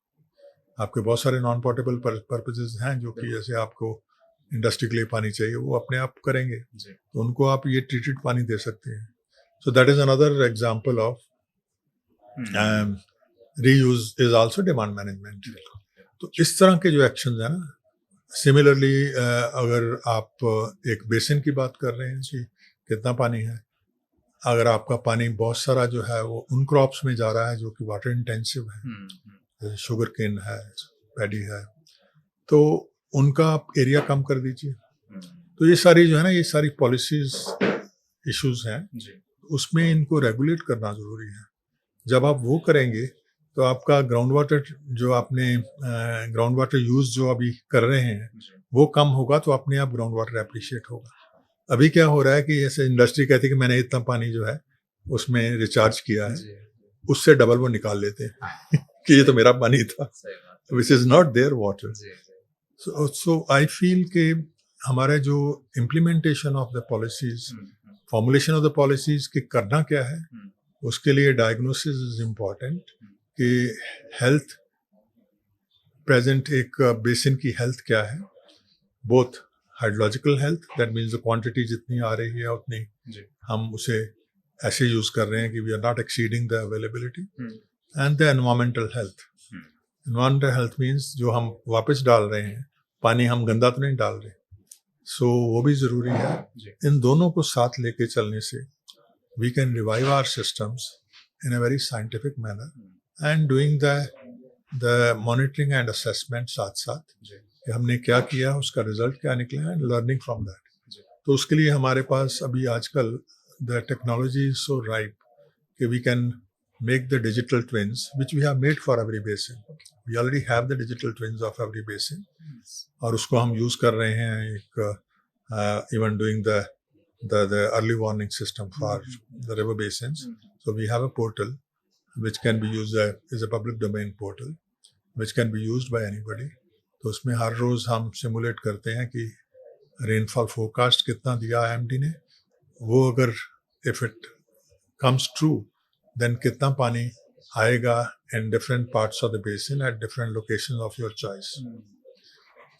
A: आपके बहुत सारे नॉन पोर्टेबल पर्पजेज हैं जो कि जैसे आपको इंडस्ट्री के लिए पानी चाहिए वो अपने आप करेंगे,
B: जी,
A: तो उनको आप ये ट्रीटेड पानी दे सकते हैं। So that is another example of reuse is also demand management. तो इस तरह के जो एक्शन है ना, सिमिलरली अगर आप एक बेसिन की बात कर रहे हैं कि कितना पानी है, अगर आपका पानी बहुत सारा जो है वो उन क्रॉप्स में जा रहा है जो कि वाटर इंटेंसिव है, जैसे शुगर केन है, पैडी है, तो उनका आप एरिया कम कर दीजिए। तो ये सारी जो है ना, ये सारी पॉलिसीज इश्यूज हैं,
B: जी,
A: उसमें इनको रेगुलेट करना ज़रूरी है। जब आप वो करेंगे तो आपका ग्राउंड वाटर जो आपने ग्राउंड वाटर यूज़ जो अभी कर रहे हैं वो कम होगा, तो अपने आप ग्राउंड वाटर एप्रिशिएट होगा। अभी क्या हो रहा है कि जैसे इंडस्ट्री कहती है कि मैंने इतना पानी जो है उसमें रिचार्ज किया है,
B: जी,
A: उससे डबल वो निकाल लेते हैं कि ये तो मेरा पानी था,
B: सही बात,
A: which is not there water.
B: जी,
A: सो आई फील कि हमारे जो implementation of the policies, formulation of the policies कि करना क्या है, उसके लिए डायग्नोसिस इज इम्पॉर्टेंट कि हेल्थ प्रेजेंट एक बेसिन की हेल्थ क्या है, both hydrological health, that means the quantity जितनी आ रही है उतनी
B: जी,
A: हम उसे ऐसे यूज़ कर रहे हैं कि we are not exceeding the availability, and the environmental health. Environmental health means जो हम वापस डाल रहे हैं पानी, हम गंदा तो नहीं डाल रहे, सो वो भी ज़रूरी है. इन दोनों को साथ लेके चलने से we can revive our systems in a very scientific manner and doing the monitoring and assessment साथ साथ कि हमने क्या किया, उसका रिजल्ट क्या निकला एंड लर्निंग फ्रॉम दैट. तो उसके लिए हमारे पास अभी आजकल the technology is so ripe कि we can make the digital twins which we have made for every basin. We already have the digital twins of every basin और उसको हम यूज़ कर रहे हैं. एक even doing the early warning system for the river basins. So we have a portal which can be used is a public domain portal which can be used by anybody. तो उसमें हर रोज़ हम सिमुलेट करते हैं कि रेनफॉल फोरकास्ट कितना दिया IMD ने, वो अगर if it comes true then कितना पानी आएगा in different parts of the basin at different locations of your choice.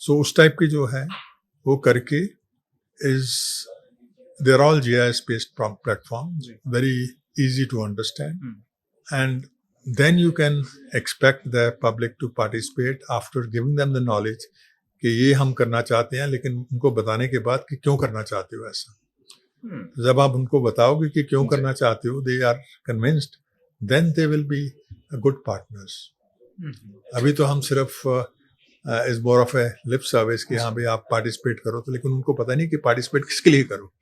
A: So उस टाइप की जो है वो करके is they're all GIS based platform, very easy to understand, and then you can expect the public to participate after giving them the knowledge कि ये हम करना चाहते हैं, लेकिन उनको बताने के बाद कि क्यों करना चाहते हो ऐसा. जब आप उनको बताओगे कि क्यों करना चाहते हो, they are convinced, then they will be good partners. अभी तो हम सिर्फ is more of a lip service कि हाँ भाई आप पार्टिसिपेट करो, तो लेकिन उनको पता नहीं कि पार्टिसिपेट किसके लिए करो.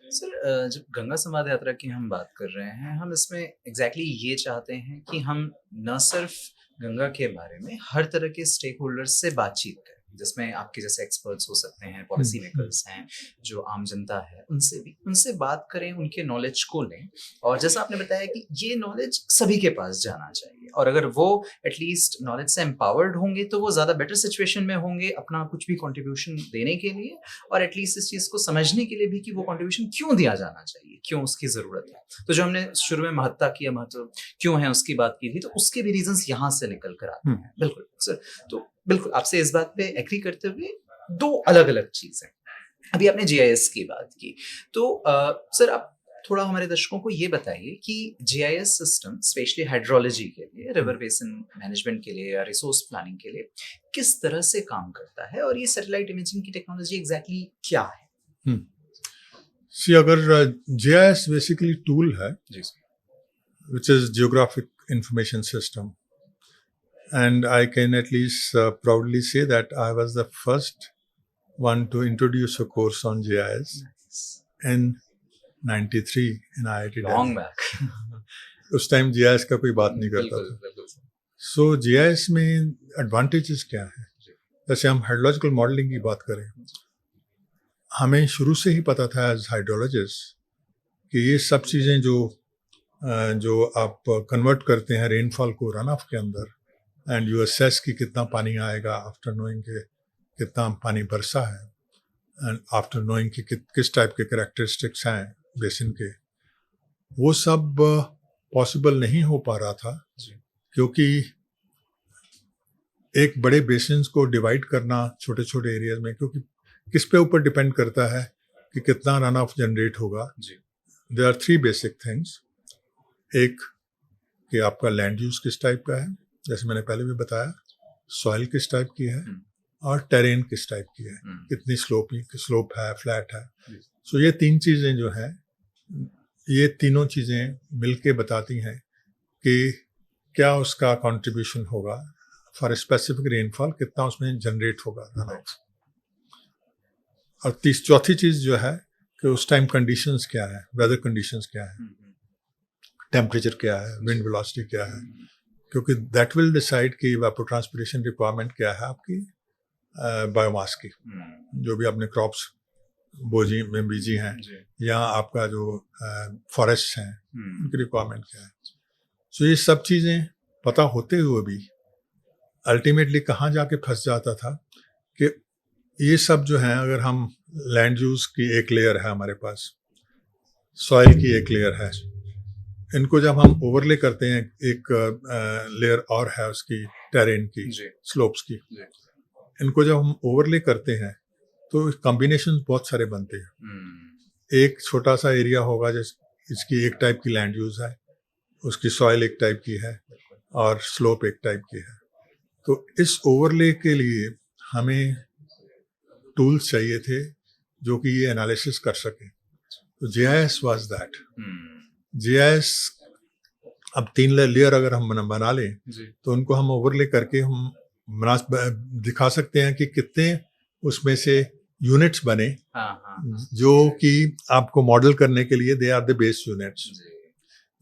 B: सर, जब गंगा संवाद यात्रा की हम बात कर रहे हैं, हम इसमें एग्जैक्टली ये चाहते हैं कि हम न सिर्फ गंगा के बारे में हर तरह के स्टेक होल्डर्स से बातचीत करें, जिसमें आपके जैसे एक्सपर्ट्स हो सकते हैं, पॉलिसी मेकर्स हैं, जो आम जनता है, उनसे बात करें, उनके नॉलेज को लें. और जैसा आपने बताया कि ये नॉलेज सभी के पास जाना चाहिए, और अगर वो एटलीस्ट नॉलेज से एम्पावर्ड होंगे तो वो ज़्यादा बेटर सिचुएशन में होंगे अपना कुछ भी कंट्रीब्यूशन देने के लिए, और एटलीस्ट इस चीज़ को समझने के लिए भी कि वो कंट्रीब्यूशन क्यों दिया जाना चाहिए, क्यों उसकी ज़रूरत है. तो जो हमने शुरू में महत्ता की, महत्व क्यों है उसकी बात की थी, तो उसके भी रीजंस यहाँ से निकल कर आते हैं. बिल्कुल सर. तो बिल्कुल आपसे इस बात पे एग्री करते हुए दो अलग अलग चीजें, अभी आपने GIS की बात की, तो सर आप थोड़ा हमारे दर्शकों को ये बताइए कि GIS सिस्टम स्पेशली हाइड्रोलॉजी के लिए, रिवर बेसिन मैनेजमेंट के लिए या रिसोर्स प्लानिंग के लिए किस तरह से काम करता है, और ये सैटेलाइट इमेजिंग की टेक्नोलॉजी एग्जैक्टली क्या है.
A: अगर GIS बेसिकली टूल है which is geographic information system, and I can at least proudly say that I was the first one to introduce a course on GIS in 93 in IIT
B: Long
A: Delhi.
B: back.
A: उस टाइम GIS का कोई बात नहीं करता था. So GIS में एडवांटेजेस क्या है? जैसे हम हाइड्रोलॉजिकल मॉडलिंग की बात करें, हमें शुरू से ही पता था एज हाइड्रोलॉजिस्ट कि ये सब चीज़ें जो आप कन्वर्ट करते हैं रेनफॉल को रन ऑफ के अंदर, एंड यू असेस कि कितना पानी आएगा आफ्टर नोइंग के कितना पानी बरसा है, एंड आफ्टर नोइंग कि किस टाइप के कैरेक्टरिस्टिक्स हैं बेसिन के, वो सब पॉसिबल नहीं हो पा रहा था क्योंकि एक बड़े बेसिन्स को डिवाइड करना छोटे छोटे एरियाज में, क्योंकि किस पे ऊपर डिपेंड करता है कि कितना रन ऑफ जनरेट होगा. There are 3 basic things. एक कि आपका लैंड यूज किस टाइप का है, जैसे मैंने पहले भी बताया, सॉइल किस टाइप की है, और टेरेन किस टाइप की है, कितनी स्लोप है, फ्लैट है. सो ये 3 चीज़ें जो हैं, ये तीनों चीज़ें मिलके बताती हैं कि क्या उसका कंट्रीब्यूशन होगा फॉर स्पेसिफिक रेनफॉल, कितना उसमें जनरेट होगा रन ऑफ. और चौथी चीज़ जो है कि उस टाइम कंडीशंस क्या है, वेदर कंडीशंस क्या है, टेम्परेचर क्या है, विंड वेलोसिटी क्या है, क्योंकि दैट विल डिसाइड कि इवेपोट्रांसपिरेशन रिक्वायरमेंट क्या है आपकी बायोमास की, जो भी आपने क्रॉप्स बोजी में बीजी हैं, या आपका जो फॉरेस्ट हैं उनकी रिक्वायरमेंट क्या है. सो ये सब चीज़ें पता होते हुए भी अल्टीमेटली कहाँ जाके फंस जाता था कि ये सब जो हैं, अगर हम लैंड यूज की एक लेयर है हमारे पास, सॉइल की एक लेयर है, इनको जब हम ओवरले करते हैं, एक लेयर और है उसकी टेरेन की, स्लोप्स की, इनको जब हम ओवरले करते हैं तो कॉम्बिनेशन बहुत सारे बनते हैं. एक छोटा सा एरिया होगा जिसकी एक टाइप की लैंड यूज है, उसकी सॉइल एक टाइप की है और स्लोप एक टाइप की है। तो इस ओवरले के लिए हमें टूल्स चाहिए थे जो कि ये एनालिसिस कर सकें। तो जीआईएस वाज दैट। जीआईएस अब 3 लेयर अगर हम बना लें तो उनको हम ओवरले करके हम दिखा सकते हैं कि कितने उसमें से यूनिट्स बने जो कि आपको मॉडल करने के लिए they are the base units.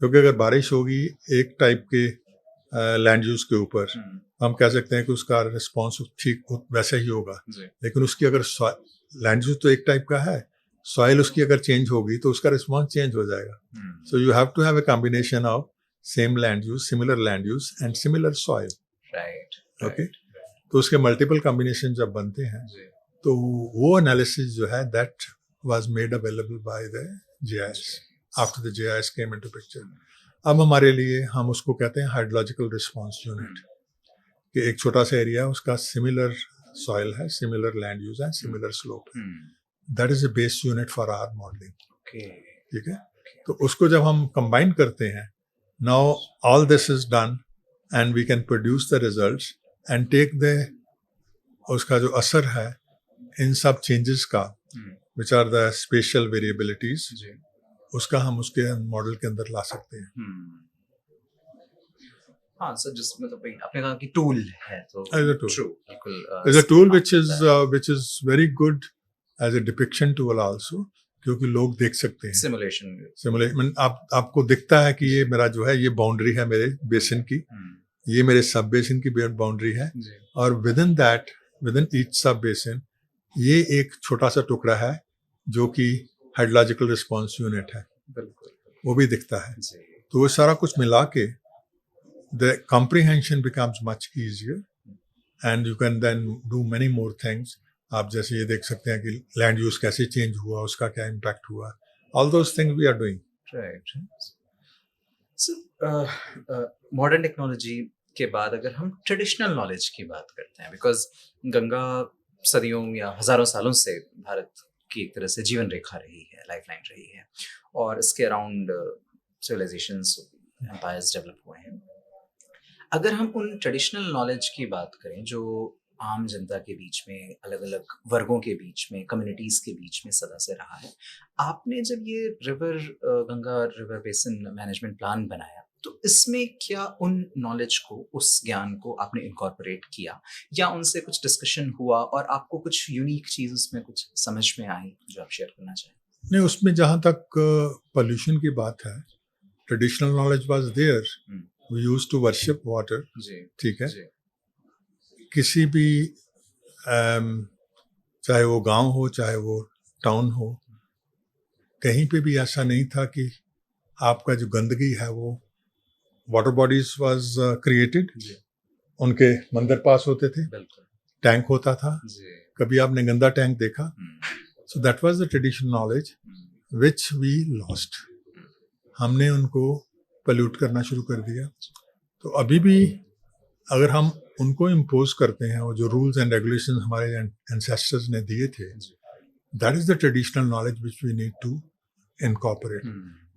A: क्योंकि अगर बारिश होगी एक टाइप के लैंड यूज के ऊपर, हम कह सकते हैं कि उसका रिस्पॉन्स ठीक वैसा ही होगा। लेकिन उसकी अगर लैंड यूज तो एक टाइप का है, सॉइल उसकी अगर चेंज होगी तो उसका रिस्पॉन्स चेंज हो जाएगा। So you have to have a combination of same land use, similar land use and similar soil.
B: Right.
A: Okay, तो उसके मल्टीपल कॉम्बिनेशन जब बनते हैं तो वो एनालिसिस जो है that was made available by the GIS after the GIS came into picture. अब हमारे लिए हम उसको कहते हैं हाइड्रोलॉजिकल रिस्पॉन्स यूनिट, कि एक छोटा सा एरिया है, उसका सिमिलर सॉइल है, सिमिलर लैंड यूज है, सिमिलर स्लोप है। That is a base unit for our modelling. ठीक है, तो उसको जब हम कंबाइन करते हैं, now all this is done and we can produce the results and take the उसका जो असर है इन सब चेंजेस का, which are the spatial variabilities, उसका हम उसके मॉडल के अंदर ला सकते हैं।
B: हाँ सर, जिस मतलब आपने कहा कि टूल है, तो
A: As a tool.
B: ट्रू, बिल्कुल
A: As a tool which is very good as a depiction tool also, क्योंकि लोग देख सकते हैं। सिमुलेशन आपको दिखता है कि ये मेरा जो है ये बाउंड्री है मेरे बेसिन की, ये मेरे सब बेसिन की बाउंड्री है, और विद इन ईच सब बेसिन ये एक छोटा सा टुकड़ा है जो कि हाइड्रोलॉजिकल रिस्पॉन्स यूनिट है, वो भी दिखता है। तो वो सारा कुछ मिला के the comprehension becomes much easier and you can then do many more things. आप जैसे ये देख सकते हैं कि लैंड यूज कैसे चेंज हुआ, उसका क्या इम्पैक्ट हुआ, all those things we are doing.
B: Right. So, modern technology के बाद अगर हम ट्रेडिशनल नॉलेज की बात करते हैं, बिकॉज गंगा सदियों या हजारों सालों से भारत की एक तरह से जीवन रेखा रही है, लाइफलाइन रही है, और इसके अराउंड सिविलाइजेशंस, एम्पायर्स डेवलप हुए हैं। अगर हम उन ट्रेडिशनल नॉलेज की बात करें जो आम जनता के बीच में, अलग अलग वर्गों के बीच में, कम्युनिटीज के बीच में सदा से रहा है, आपने जब ये Ganga river basin management plan बनाया, तो इसमें क्या उन नॉलेज को, उस ज्ञान को आपने इनकॉर्पोरेट किया, या उनसे कुछ डिस्कशन हुआ और आपको कुछ यूनिक चीज उसमें कुछ समझ में आई जो आप शेयर करना चाहें?
A: नहीं, उसमें जहाँ तक पोल्यूशन की बात है, traditional knowledge was there. We used to worship water. ठीक है, किसी भी चाहे वो गांव हो चाहे वो टाउन हो, कहीं पे भी ऐसा नहीं था कि आपका जो गंदगी है वो वाटर बॉडीज वाज क्रिएटेड, उनके मंदिर पास होते थे, टैंक होता था, कभी आपने गंदा टैंक देखा? So that was the traditional knowledge which we lost. हमने उनको पोल्यूट करना शुरू कर दिया। तो अभी भी अगर हम उनको इम्पोज करते हैं, वो जो रूल्स एंड रेगुलेशंस हमारे एंसेस्टर्स ने दिए थे, that is the traditional knowledge which we need to incorporate.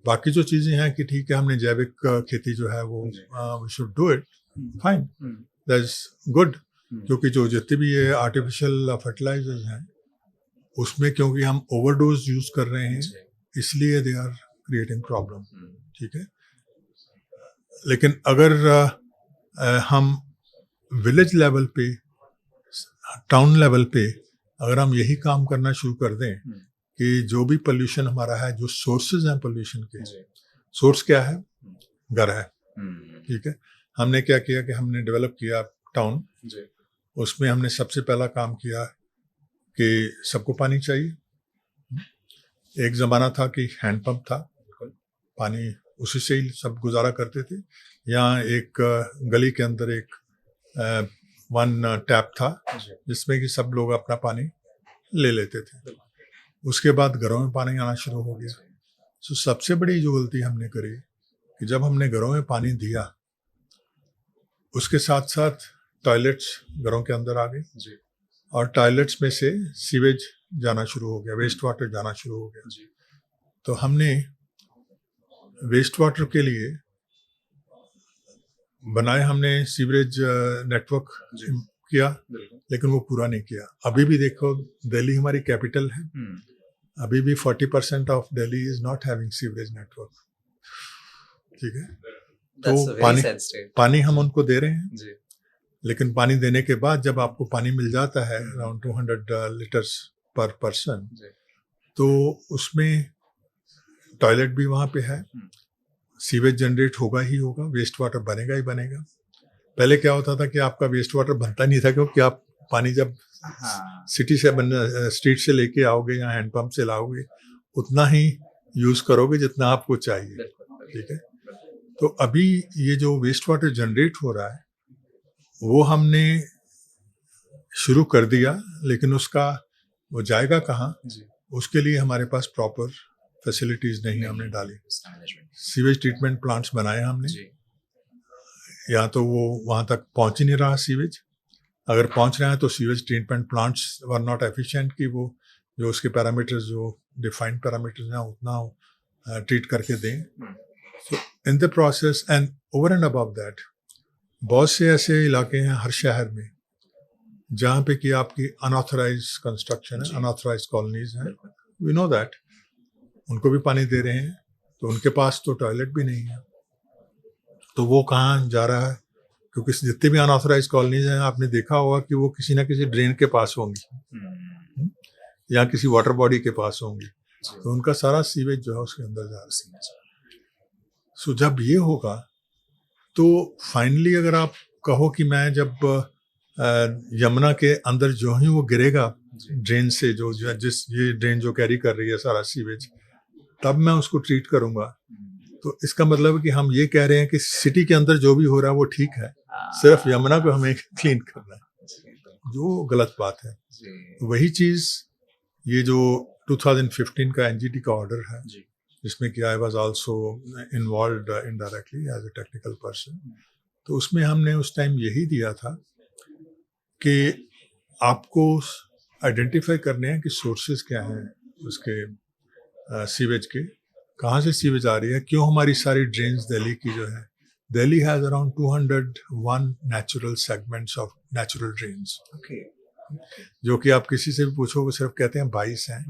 A: बाकी जो चीजें हैं कि ठीक है हमने जैविक खेती जो है वो we should do it, fine, that is good, क्योंकि जो जितने भी ये आर्टिफिशियल फर्टिलाइजर्स हैं उसमें क्योंकि हम ओवरडोज यूज कर रहे हैं, इसलिए दे आर क्रिएटिंग प्रॉब्लम। ठीक है, लेकिन अगर हम विलेज लेवल पे, टाउन लेवल पे अगर हम यही काम करना शुरू कर दें कि जो भी पोल्यूशन हमारा है, जो सोर्सेज हैं पोल्यूशन के, सोर्स क्या है? घर है। ठीक है, हमने क्या किया कि हमने डेवलप किया टाउन, उसमें हमने सबसे पहला काम किया कि सबको पानी चाहिए। एक ज़माना था कि हैंडपंप था, पानी उसी से ही सब गुजारा करते थे। यहाँ एक गली के अंदर एक वन टैप था जिसमें कि सब लोग अपना पानी ले लेते थे। उसके बाद घरों में पानी आना शुरू हो गया। तो सबसे बड़ी जो गलती हमने करी कि जब हमने घरों में पानी दिया, उसके साथ साथ टॉयलेट्स घरों के अंदर आ गए और टॉयलेट्स में से सीवेज जाना शुरू हो गया, वेस्ट वाटर जाना शुरू हो गया। तो हमने वेस्ट वाटर के लिए बनाए हमने सीवरेज नेटवर्क
B: जी
A: किया,
B: बिल्कुल
A: लेकिन वो पूरा नहीं किया। अभी भी देखो, दिल्ली हमारी कैपिटल है, अभी भी 40% of Delhi is not having sewerage network. ठीक है, तो
B: दैट्स अ वेरी
A: पानी
B: सैड स्टेट
A: पानी हम उनको दे रहे हैं,
B: जी
A: लेकिन पानी देने के बाद जब आपको पानी मिल जाता है अराउंड 200 लीटर्स पर पर्सन,
B: जी
A: तो उसमें टॉयलेट भी वहाँ पे है, सीवेज जनरेट होगा ही होगा, वेस्ट वाटर बनेगा ही बनेगा। पहले क्या होता था कि आपका वेस्ट वाटर बनता नहीं था, क्योंकि आप पानी जब
B: हाँ
A: सिटी से स्ट्रीट से लेके आओगे या हैंडपंप से लाओगे, उतना ही यूज करोगे जितना आपको चाहिए।
B: बिल्कुल
A: ठीक है, तो अभी ये जो वेस्ट वाटर जनरेट हो रहा है वो हमने शुरू कर दिया, लेकिन उसका वो जाएगा कहाँ,
B: जी
A: उसके लिए हमारे पास प्रॉपर फैसिलिटीज नहीं हमने डाली।
B: उसका मैनेजमेंट
A: सीवेज ट्रीटमेंट प्लांट्स बनाए हमने,
B: जी
A: या तो वो वहाँ तक पहुँच ही नहीं रहा सीवेज, अगर पहुँच रहा है तो sewage treatment plants were not efficient कि वो जो उसके पैरामीटर्स, जो डिफाइंड पैरामीटर्स हैं, उतना ट्रीट करके दें। So in the process and over and above that, बहुत से ऐसे इलाके हैं हर शहर में जहाँ पे कि आपकी अनऑथराइज कंस्ट्रक्शन है, अनऑथराइज कॉलोनीज हैं, वी नो दैट, उनको भी पानी दे रहे हैं, तो उनके पास तो टॉयलेट भी नहीं है, तो वो कहाँ जा रहा है, क्योंकि जितने भी अनऑथराइज कॉलोनीज हैं आपने देखा होगा कि वो किसी ना किसी ड्रेन के पास होंगी या किसी वाटर बॉडी के पास होंगी, तो उनका सारा सीवेज जो है उसके अंदर जा रहा है। सो जब ये होगा तो फाइनली अगर आप कहो कि मैं जब यमुना के अंदर जो ही वो गिरेगा ड्रेन से, जो जिस ये ड्रेन जो कैरी कर रही है सारा सीवेज, तब मैं उसको ट्रीट करूंगा, तो इसका मतलब है कि हम ये कह रहे हैं कि सिटी के अंदर जो भी हो रहा है वो ठीक है, सिर्फ यमुना को हमें क्लीन करना है, जो गलत बात है। वही चीज ये जो 2015 का एनजीटी का ऑर्डर है, जिसमें कि I was also involved indirectly as a technical person, तो उसमें हमने उस टाइम यही दिया था कि आपको आइडेंटिफाई करने हैं कि सोर्सेज क्या हैं उसके सीवेज के, कहाँ से सीवेज आ रही है, क्यों हमारी सारी ड्रेन्स दिल्ली की जो है, Delhi has around 201 natural segments of natural drains, जो कि आप किसी से भी पूछोगे सिर्फ कहते हैं 22 हैं,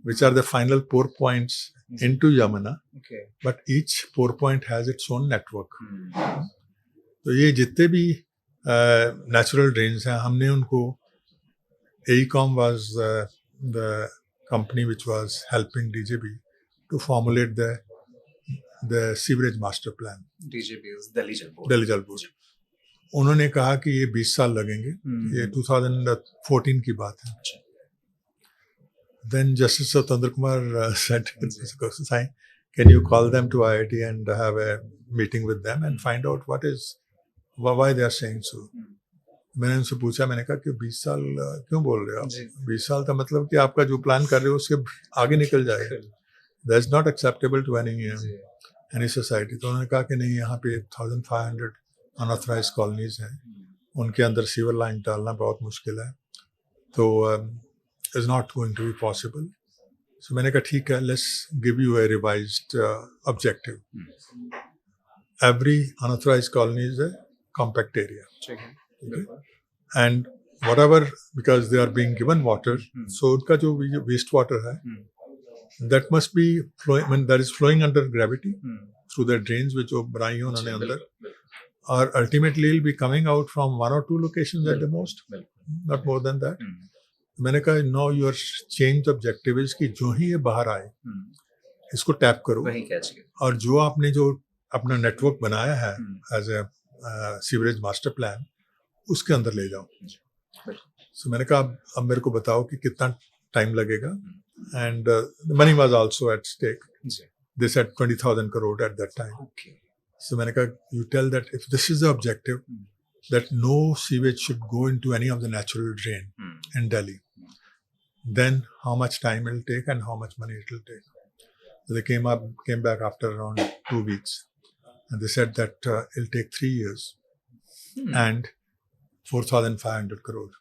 A: which are the final pour points into Yamuna, but each pour point has its own network. तो ये जितने भी नेचुरल ड्रेन्स हैं, हमने उनको, AECOM was the company which was helping DJB to formulate the sewerage master plan.
B: DJB is Delhi Jal Board.
A: Delhi जल बोर्ड, उन्होंने कहा कि ये 20 साल लगेंगे, ये 2014 की बात है। Then Justice Satendra Kumar said, can you call them to IIT and have a meeting with them and find out why they are saying so. मैंने उनसे पूछा, मैंने कहा कि 20 साल क्यों बोल रहे हो आप? 20 साल का मतलब कि आपका जो प्लान कर रहे हो उसके आगे निकल जाएगा, that is not acceptable to any society. तो उन्होंने कहा कि नहीं, यहाँ पे 1500 अनऑथराइज कॉलोनीज हैं, उनके अंदर सीवर लाइन डालना बहुत मुश्किल है, तो is not going to be possible. So मैंने कहा ठीक है, let's give you a revised objective. Every unauthorized colony is a compact area. Okay? And whatever, because they are being given water, so उनका जो waste water है, that must be flowing, I mean, that is flowing under gravity through the drains which वो बनाई है उन्होंने अंदर, और ultimately will be coming out from 1 or 2 locations at the most, not more than that. मैंने कहा no, your change objective is कि जो ही ये बाहर आए इसको टैप करो,
B: वही कैच
A: और जो आपने जो अपना नेटवर्क बनाया है as a sewerage master plan, उसके अंदर ले जाओ। सो मैंने कहा अब मेरे को बताओ कि कितना टाइम लगेगा, and money was also at stake, they said 20,000 crore at that time. So मैंने कहा you tell that if this is the objective, that no sewage should go into any of the natural drain in Delhi, then how much time it will take and how much money it will take. So they came back after around 2 weeks, and they said that it will take 3 years and 4,500 crore.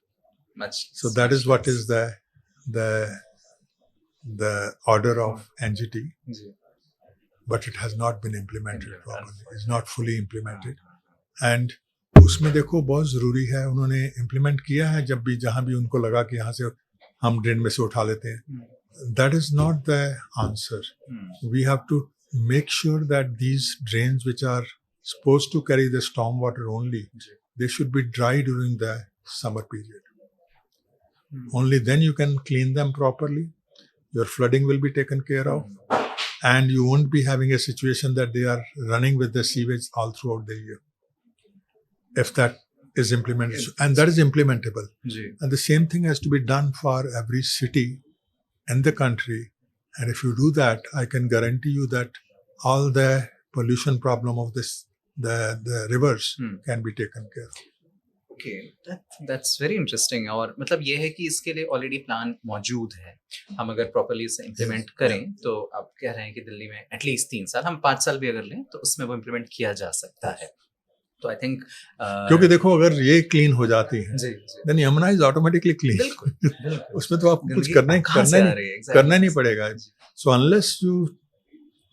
A: So that is what is the order of NGT, but it has not been implemented properly. It's not fully implemented. And उसमें देखो बहुत ज़रूरी है, उन्होंने इम्प्लीमेंट किया है जब भी जहाँ भी उनको लगा कि यहाँ से हम ड्रेन में से उठा लेते हैं. That is not the answer. We have to make sure that these drains which are supposed to carry the storm water only, they should be dry during the summer period. Only then you can clean them properly. Your flooding will be taken care of, and you won't be having a situation that they are running with the sewage all throughout the year. If that is implemented, and that is implementable. And the same thing has to be done for every city in the country. And if you do that, I can guarantee you that all the pollution problem of the rivers can be taken care of.
B: Okay, that's very interesting. और मतलब ये है कि इसके लिए ऑलरेडी प्लान मौजूद है. हम अगर प्रॉपर्ली इसे इम्प्लीमेंट करें तो आप कह रहे हैं कि दिल्ली में एटलीस्ट 3 साल, हम 5 साल भी अगर लें तो उसमें वो इम्प्लीमेंट किया जा सकता है. तो आई थिंक
A: क्योंकि देखो अगर ये क्लीन हो जाती है,
B: जी
A: then Yamuna is automatically clean.
B: बिल्कुल बिल्कुल.
A: उसमें तो आपको कुछ करना नहीं पड़ेगा. So unless you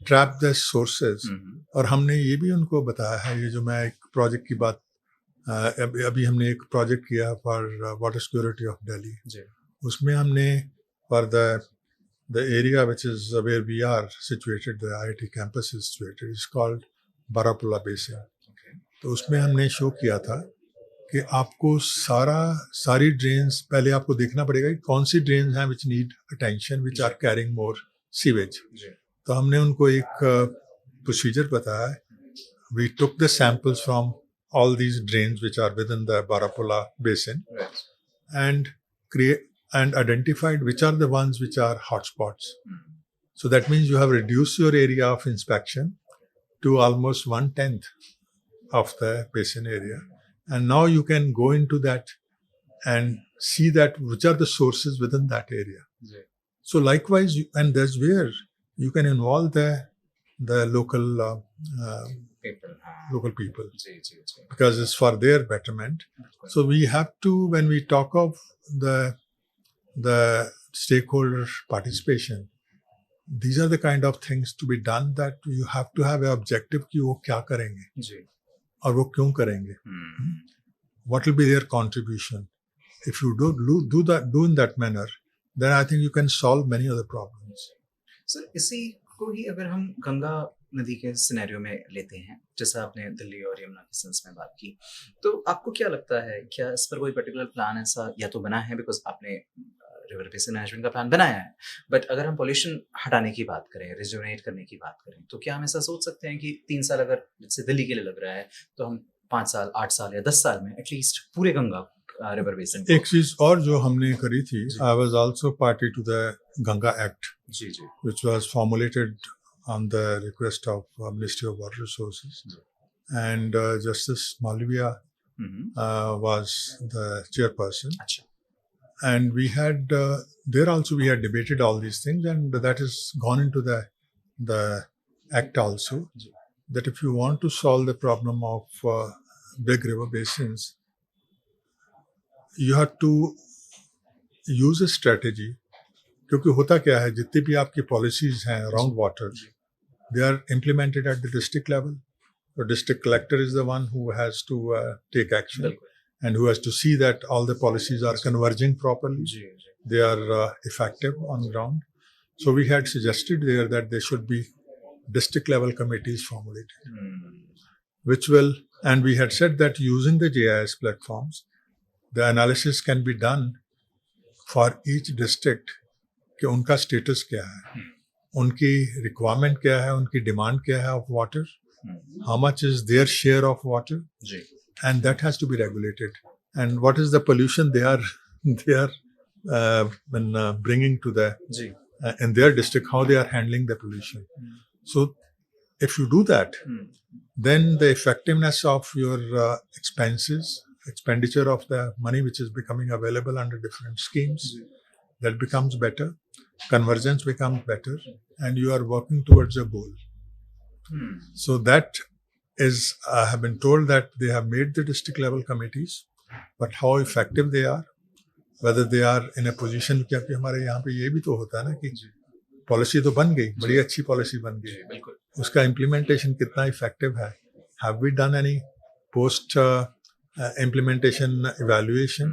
A: trap the sources. और हमने ये भी उनको बताया है, ये जो मैं एक प्रोजेक्ट की बात अभी हमने एक प्रोजेक्ट किया for water security of Delhi. उसमें हमने for the area which is where we are situated, the IIT campus is situated, is called Barapullah basin. तो उसमें हमने शो किया था कि आपको सारी ड्रेन्स पहले आपको देखना पड़ेगा कि कौन सी ड्रेन्स हैं which need attention, which are carrying more sewage. तो हमने उनको एक प्रोसीजर बताया. We took the samples from all these drains which are within the Barapulla basin, and identified which are the ones which are hotspots. So that means you have reduced your area of inspection to almost 1/10 of the basin area, and now you can go into that and see that which are the sources within that area. So likewise, and that's where you can involve the local people, because it's for their betterment. So we have to, when we talk of the stakeholder participation, these are the kind of things to be done, that you have to have an objective कि वो क्या करेंगे और वो क्यों करेंगे. What will be their contribution? If you do in that manner, then I think you can solve many other problems.
B: Sir इसी को ही अगर हम गंगा नदी के सिनेरियो में लेते हैं, जैसा आपने दिल्ली और यमुना के सेंस में बात की, तो आपको क्या लगता है, क्या इस पर कोई पर्टिकुलर प्लान ऐसा या तो बना है, बिकॉज आपने रिवर बेसिन मैनेजमेंट का प्लान बनाया है, बट अगर हम पॉल्यूशन हटाने की बात करें, रिजुवनेट करने की बात करें, तो क्या हम ऐसा सोच सकते हैं कि 3 साल अगर जैसे दिल्ली के लिए लग रहा है, तो हम 5 साल, 8 साल या 10 साल में एटलीस्ट पूरे गंगा रिवर बेसिन.
A: एक चीज और जो हमने करी थी, I was also party to the Ganga act, which was formulated on the request of Ministry of Water Resources, and Justice Malviya was the chairperson. And we had there also we had debated all these things, and that has gone into the act also, that if you want to solve the problem of big river basins, you have to use a strategy. क्योंकि होता क्या है, जितनी भी आपकी पॉलिसीज हैं around water, they are implemented at the district level. The district collector is the one who has to take action and who has to see that all the policies are converging properly. They are effective on ground. So we had suggested there that there should be district level committees formulated, which will, and we had said that using the GIS platforms, the analysis can be done for each district कि उनका स्टेटस क्या है, उनकी रिक्वायरमेंट क्या है, उनकी डिमांड क्या है of water, how much is their share of water, and that has to be regulated, and what is the pollution they are bringing to the in their district, how they are handling the pollution. So if you do that, then the effectiveness of your expenditure of the money which is becoming available under different schemes, that becomes better, convergence becomes better, and you are working towards a goal. So that is, I have been told that they have made the district level committees, but how effective they are, whether they are in a position, क्योंकि हमारे यहाँ पे ये भी तो होता है ना कि पॉलिसी तो बन गई, बड़ी अच्छी पॉलिसी बन गई, उसका इम्प्लीमेंटेशन कितना इफेक्टिव है, have we done any post implementation evaluation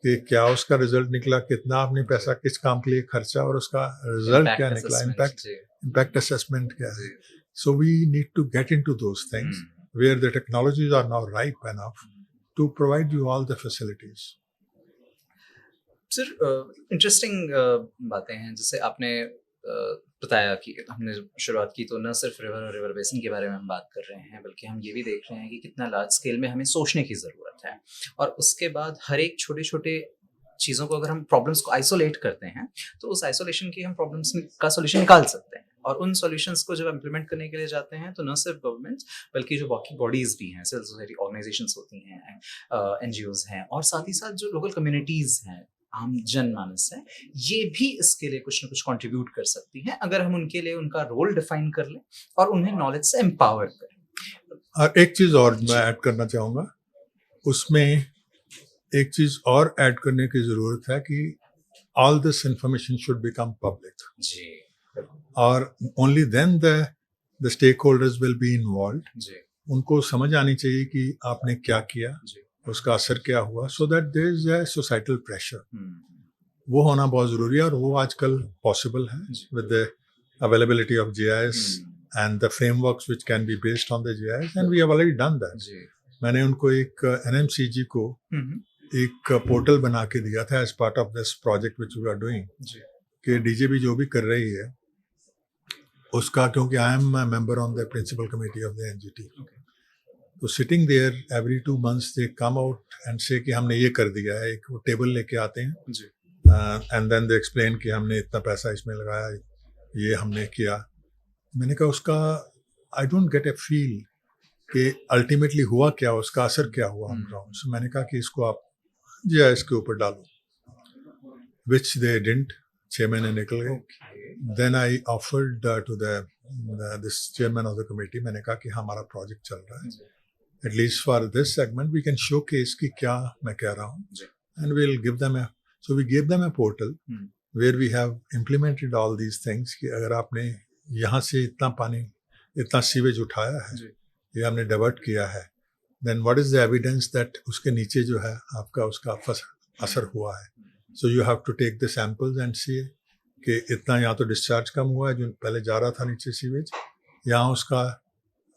A: कि क्या उसका रिजल्ट निकला, कितना आपने पैसा किस काम के लिए खर्चा और उसका रिजल्ट क्या निकला, impact assessment क्या है. So we need to get into those things where the technologies are now ripe enough to provide you all the facilities.
B: Sir interesting बातें हैं, जैसे आपने बताया कि हमने शुरुआत की तो न सिर्फ रिवर और रिवर बेसिन के बारे में हम बात कर रहे हैं, बल्कि हम ये भी देख रहे हैं कि कितना लार्ज स्केल में हमें सोचने की ज़रूरत है, और उसके बाद हर एक छोटे छोटे चीज़ों को अगर हम प्रॉब्लम्स को आइसोलेट करते हैं तो उस आइसोलेशन की हम प्रॉब्लम्स का सोल्यूशन निकाल सकते हैं, और उन सॉल्यूशंस को जब इम्प्लीमेंट करने के लिए जाते हैं तो न सिर्फ गवर्नमेंट बल्कि जो बाकी बॉडीज़ भी हैं, सिविल सोसाइटी ऑर्गेनाइजेशंस होती हैं, NGOs हैं, और साथ ही साथ जो लोकल कम्युनिटीज़ हैं, आम जनमानस है, ये भी इसके लिए कुछ ना कुछ कंट्रीब्यूट कर सकती हैं अगर हम उनके लिए उनका रोल डिफाइन कर लें और उन्हें नॉलेज से एम्पावर करें.
A: एक चीज़ और मैं ऐड करना चाहूँगा, उसमें एक चीज़ और ऐड करने की ज़रूरत है कि all this information should become public,
B: जी,
A: और only then the stakeholders will be involve.
B: जी,
A: उनको समझ आनी चाहिए कि आपने क्या किया,
B: जी,
A: उसका असर क्या हुआ, so that there is a societal pressure. वो होना बहुत ज़रूरी है, और वो आजकल पॉसिबल है with the availability of GIS and the frameworks which can be based on the GIS, and we have already done that.
B: जी,
A: मैंने उनको एक NMCG को एक पोर्टल बना के दिया था as part of this project which we are doing,
B: जी,
A: कि DGB जो भी कर रही है उसका, क्योंकि I am member on the principal committee of the NGT, तो sitting there every 2 months they come out and say कि हमने ये कर दिया है. एक वो टेबल लेके आते हैं,
B: जी,
A: एंड देन दे एक्सप्लेन कि हमने इतना पैसा इसमें लगाया, ये हमने किया. मैंने कहा उसका I don't get A feel कि अल्टीमेटली हुआ क्या, उसका असर क्या हुआ हम ग्राउंड से. मैंने कहा कि इसको आप GIS के ऊपर डालो, विच दे डिडंट. 6 महीने निकल गए. Then I offered to this chairman of the committee, मैंने कहा कि हमारा प्रोजेक्ट चल रहा है, at least for this segment we can showcase कि क्या मैं कह रहा हूँ, and we will give them so we give them a portal where we have implemented all these things कि अगर आपने यहाँ से इतना पानी, इतना सीवेज उठाया है, ये हमने डाइवर्ट किया है, then what is the evidence that उसके नीचे जो है आपका उसका असर हुआ है. So you have to take the samples and see कि इतना यहाँ तो डिस्चार्ज कम हुआ है जो पहले जा रहा था नीचे सीवेज, यहाँ उसका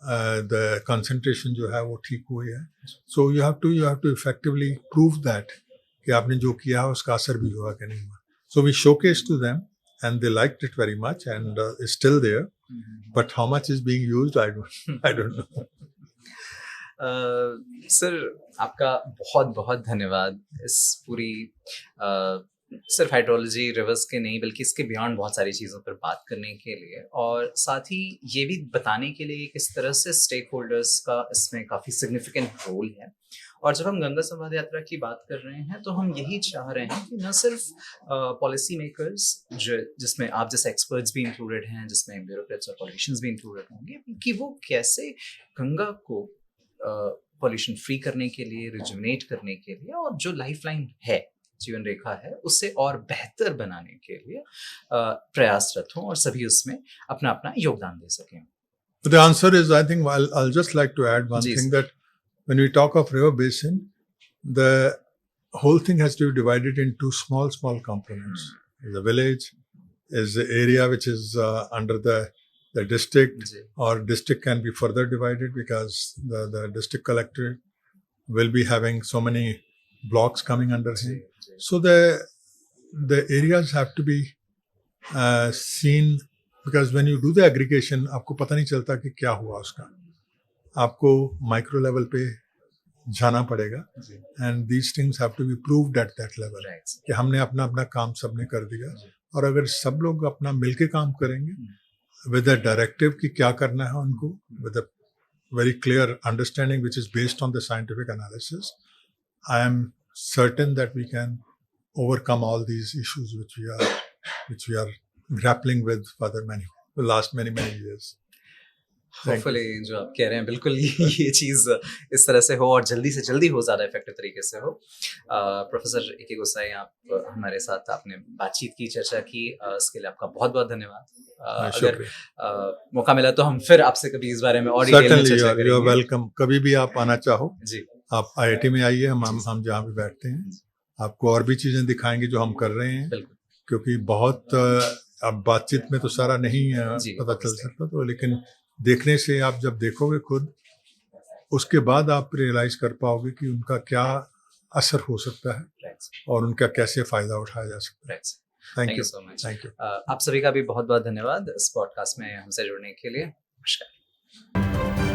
A: द कंसंट्रेशन जो है वो ठीक हुई है. So you have to effectively prove that कि आपने जो किया है उसका असर भी हुआ कि नहीं हुआ. So we showcase to them and they liked it very much, and it's still there, but how much is being used I don't know.
B: Sir आपका बहुत बहुत धन्यवाद इस पूरी सिर्फ हाइड्रोलॉजी रिवर्स के नहीं बल्कि इसके बियॉन्ड बहुत सारी चीज़ों पर बात करने के लिए, और साथ ही ये भी बताने के लिए किस तरह से स्टेक होल्डर्स का इसमें काफ़ी सिग्निफिकेंट रोल है. और जब हम गंगा संवाद यात्रा की बात कर रहे हैं तो हम यही चाह रहे हैं कि न सिर्फ पॉलिसी मेकर्स जिसमें आप जैसे एक्सपर्ट्स भी इंक्लूडेड हैं, जिसमें ब्यूरोक्रेट्स और पॉलिटिशियंस भी इंक्लूडेड होंगे, कि वो कैसे गंगा को पॉल्यूशन फ्री करने के लिए, रिजुविनेट करने के लिए, और जो लाइफलाइन है, जीवन रेखा है, उसे और बेहतर बनाने के लिए प्रयासरत हों और सभी उसमें अपना अपना योगदान दे सकें.
A: The answer is, I think I'll just like to add one thing, that when we talk of river basin, the whole thing has to be divided into small components. The village is the area which is under the district, or district can be further divided because the district collector will be having so many blocks coming under him. So the areas have to be seen, because when you do the aggregation आपको पता नहीं चलता कि क्या हुआ उसका, आपको माइक्रो लेवल पे जाना पड़ेगा, and these things have to be proved at that level कि हमने अपना अपना काम सबने कर दिया. और अगर सब लोग अपना मिलके काम करेंगे विद अ डायरेक्टिव कि क्या करना है उनको, with a very clear understanding which is based on the scientific analysis, I am certain that we can overcome all these issues which we are grappling with for the last many years.
B: Hopefully जो आप कह रहे हैं बिल्कुल ये चीज़ इस तरह से हो और जल्दी से जल्दी हो, ज़्यादा इफेक्टिव तरीके से हो। प्रोफेसर इके गोसाई, आप हमारे साथ आपने बातचीत की, चर्चा की, इसके लिए आपका बहुत-बहुत धन्यवाद। अगर
A: शुक्रिया।
B: मौका मिला तो हम फिर आपसे कभी इस बारे में और डिटेल में
A: सर्टनली
B: चर्चा
A: यू आर
B: करेंगे।
A: वेलकम, कभी भी आप आना चाहो
B: जी,
A: आप आईआईटी में आइए, हम
B: जी,
A: हम जहाँ पे बैठते हैं
B: जी,
A: आपको और भी चीज़ें दिखाएंगे जो हम कर रहे हैं,
B: बिल्कुल।
A: क्योंकि बहुत अब बातचीत में तो सारा नहीं
B: जी,
A: पता चल
B: ऑब्वियसली।
A: सकता, तो लेकिन देखने से आप जब देखोगे खुद, उसके बाद आप रियलाइज कर पाओगे कि उनका क्या असर हो सकता है
B: राइट सर,
A: और उनका कैसे फ़ायदा उठाया जा सकता है।
B: Right sir.
A: Thank
B: thank you
A: you.
B: So much.
A: Thank you.
B: आप सभी का भी बहुत-बहुत धन्यवाद इस पॉडकास्ट में हमसे जुड़ने के लिए। नमस्कार।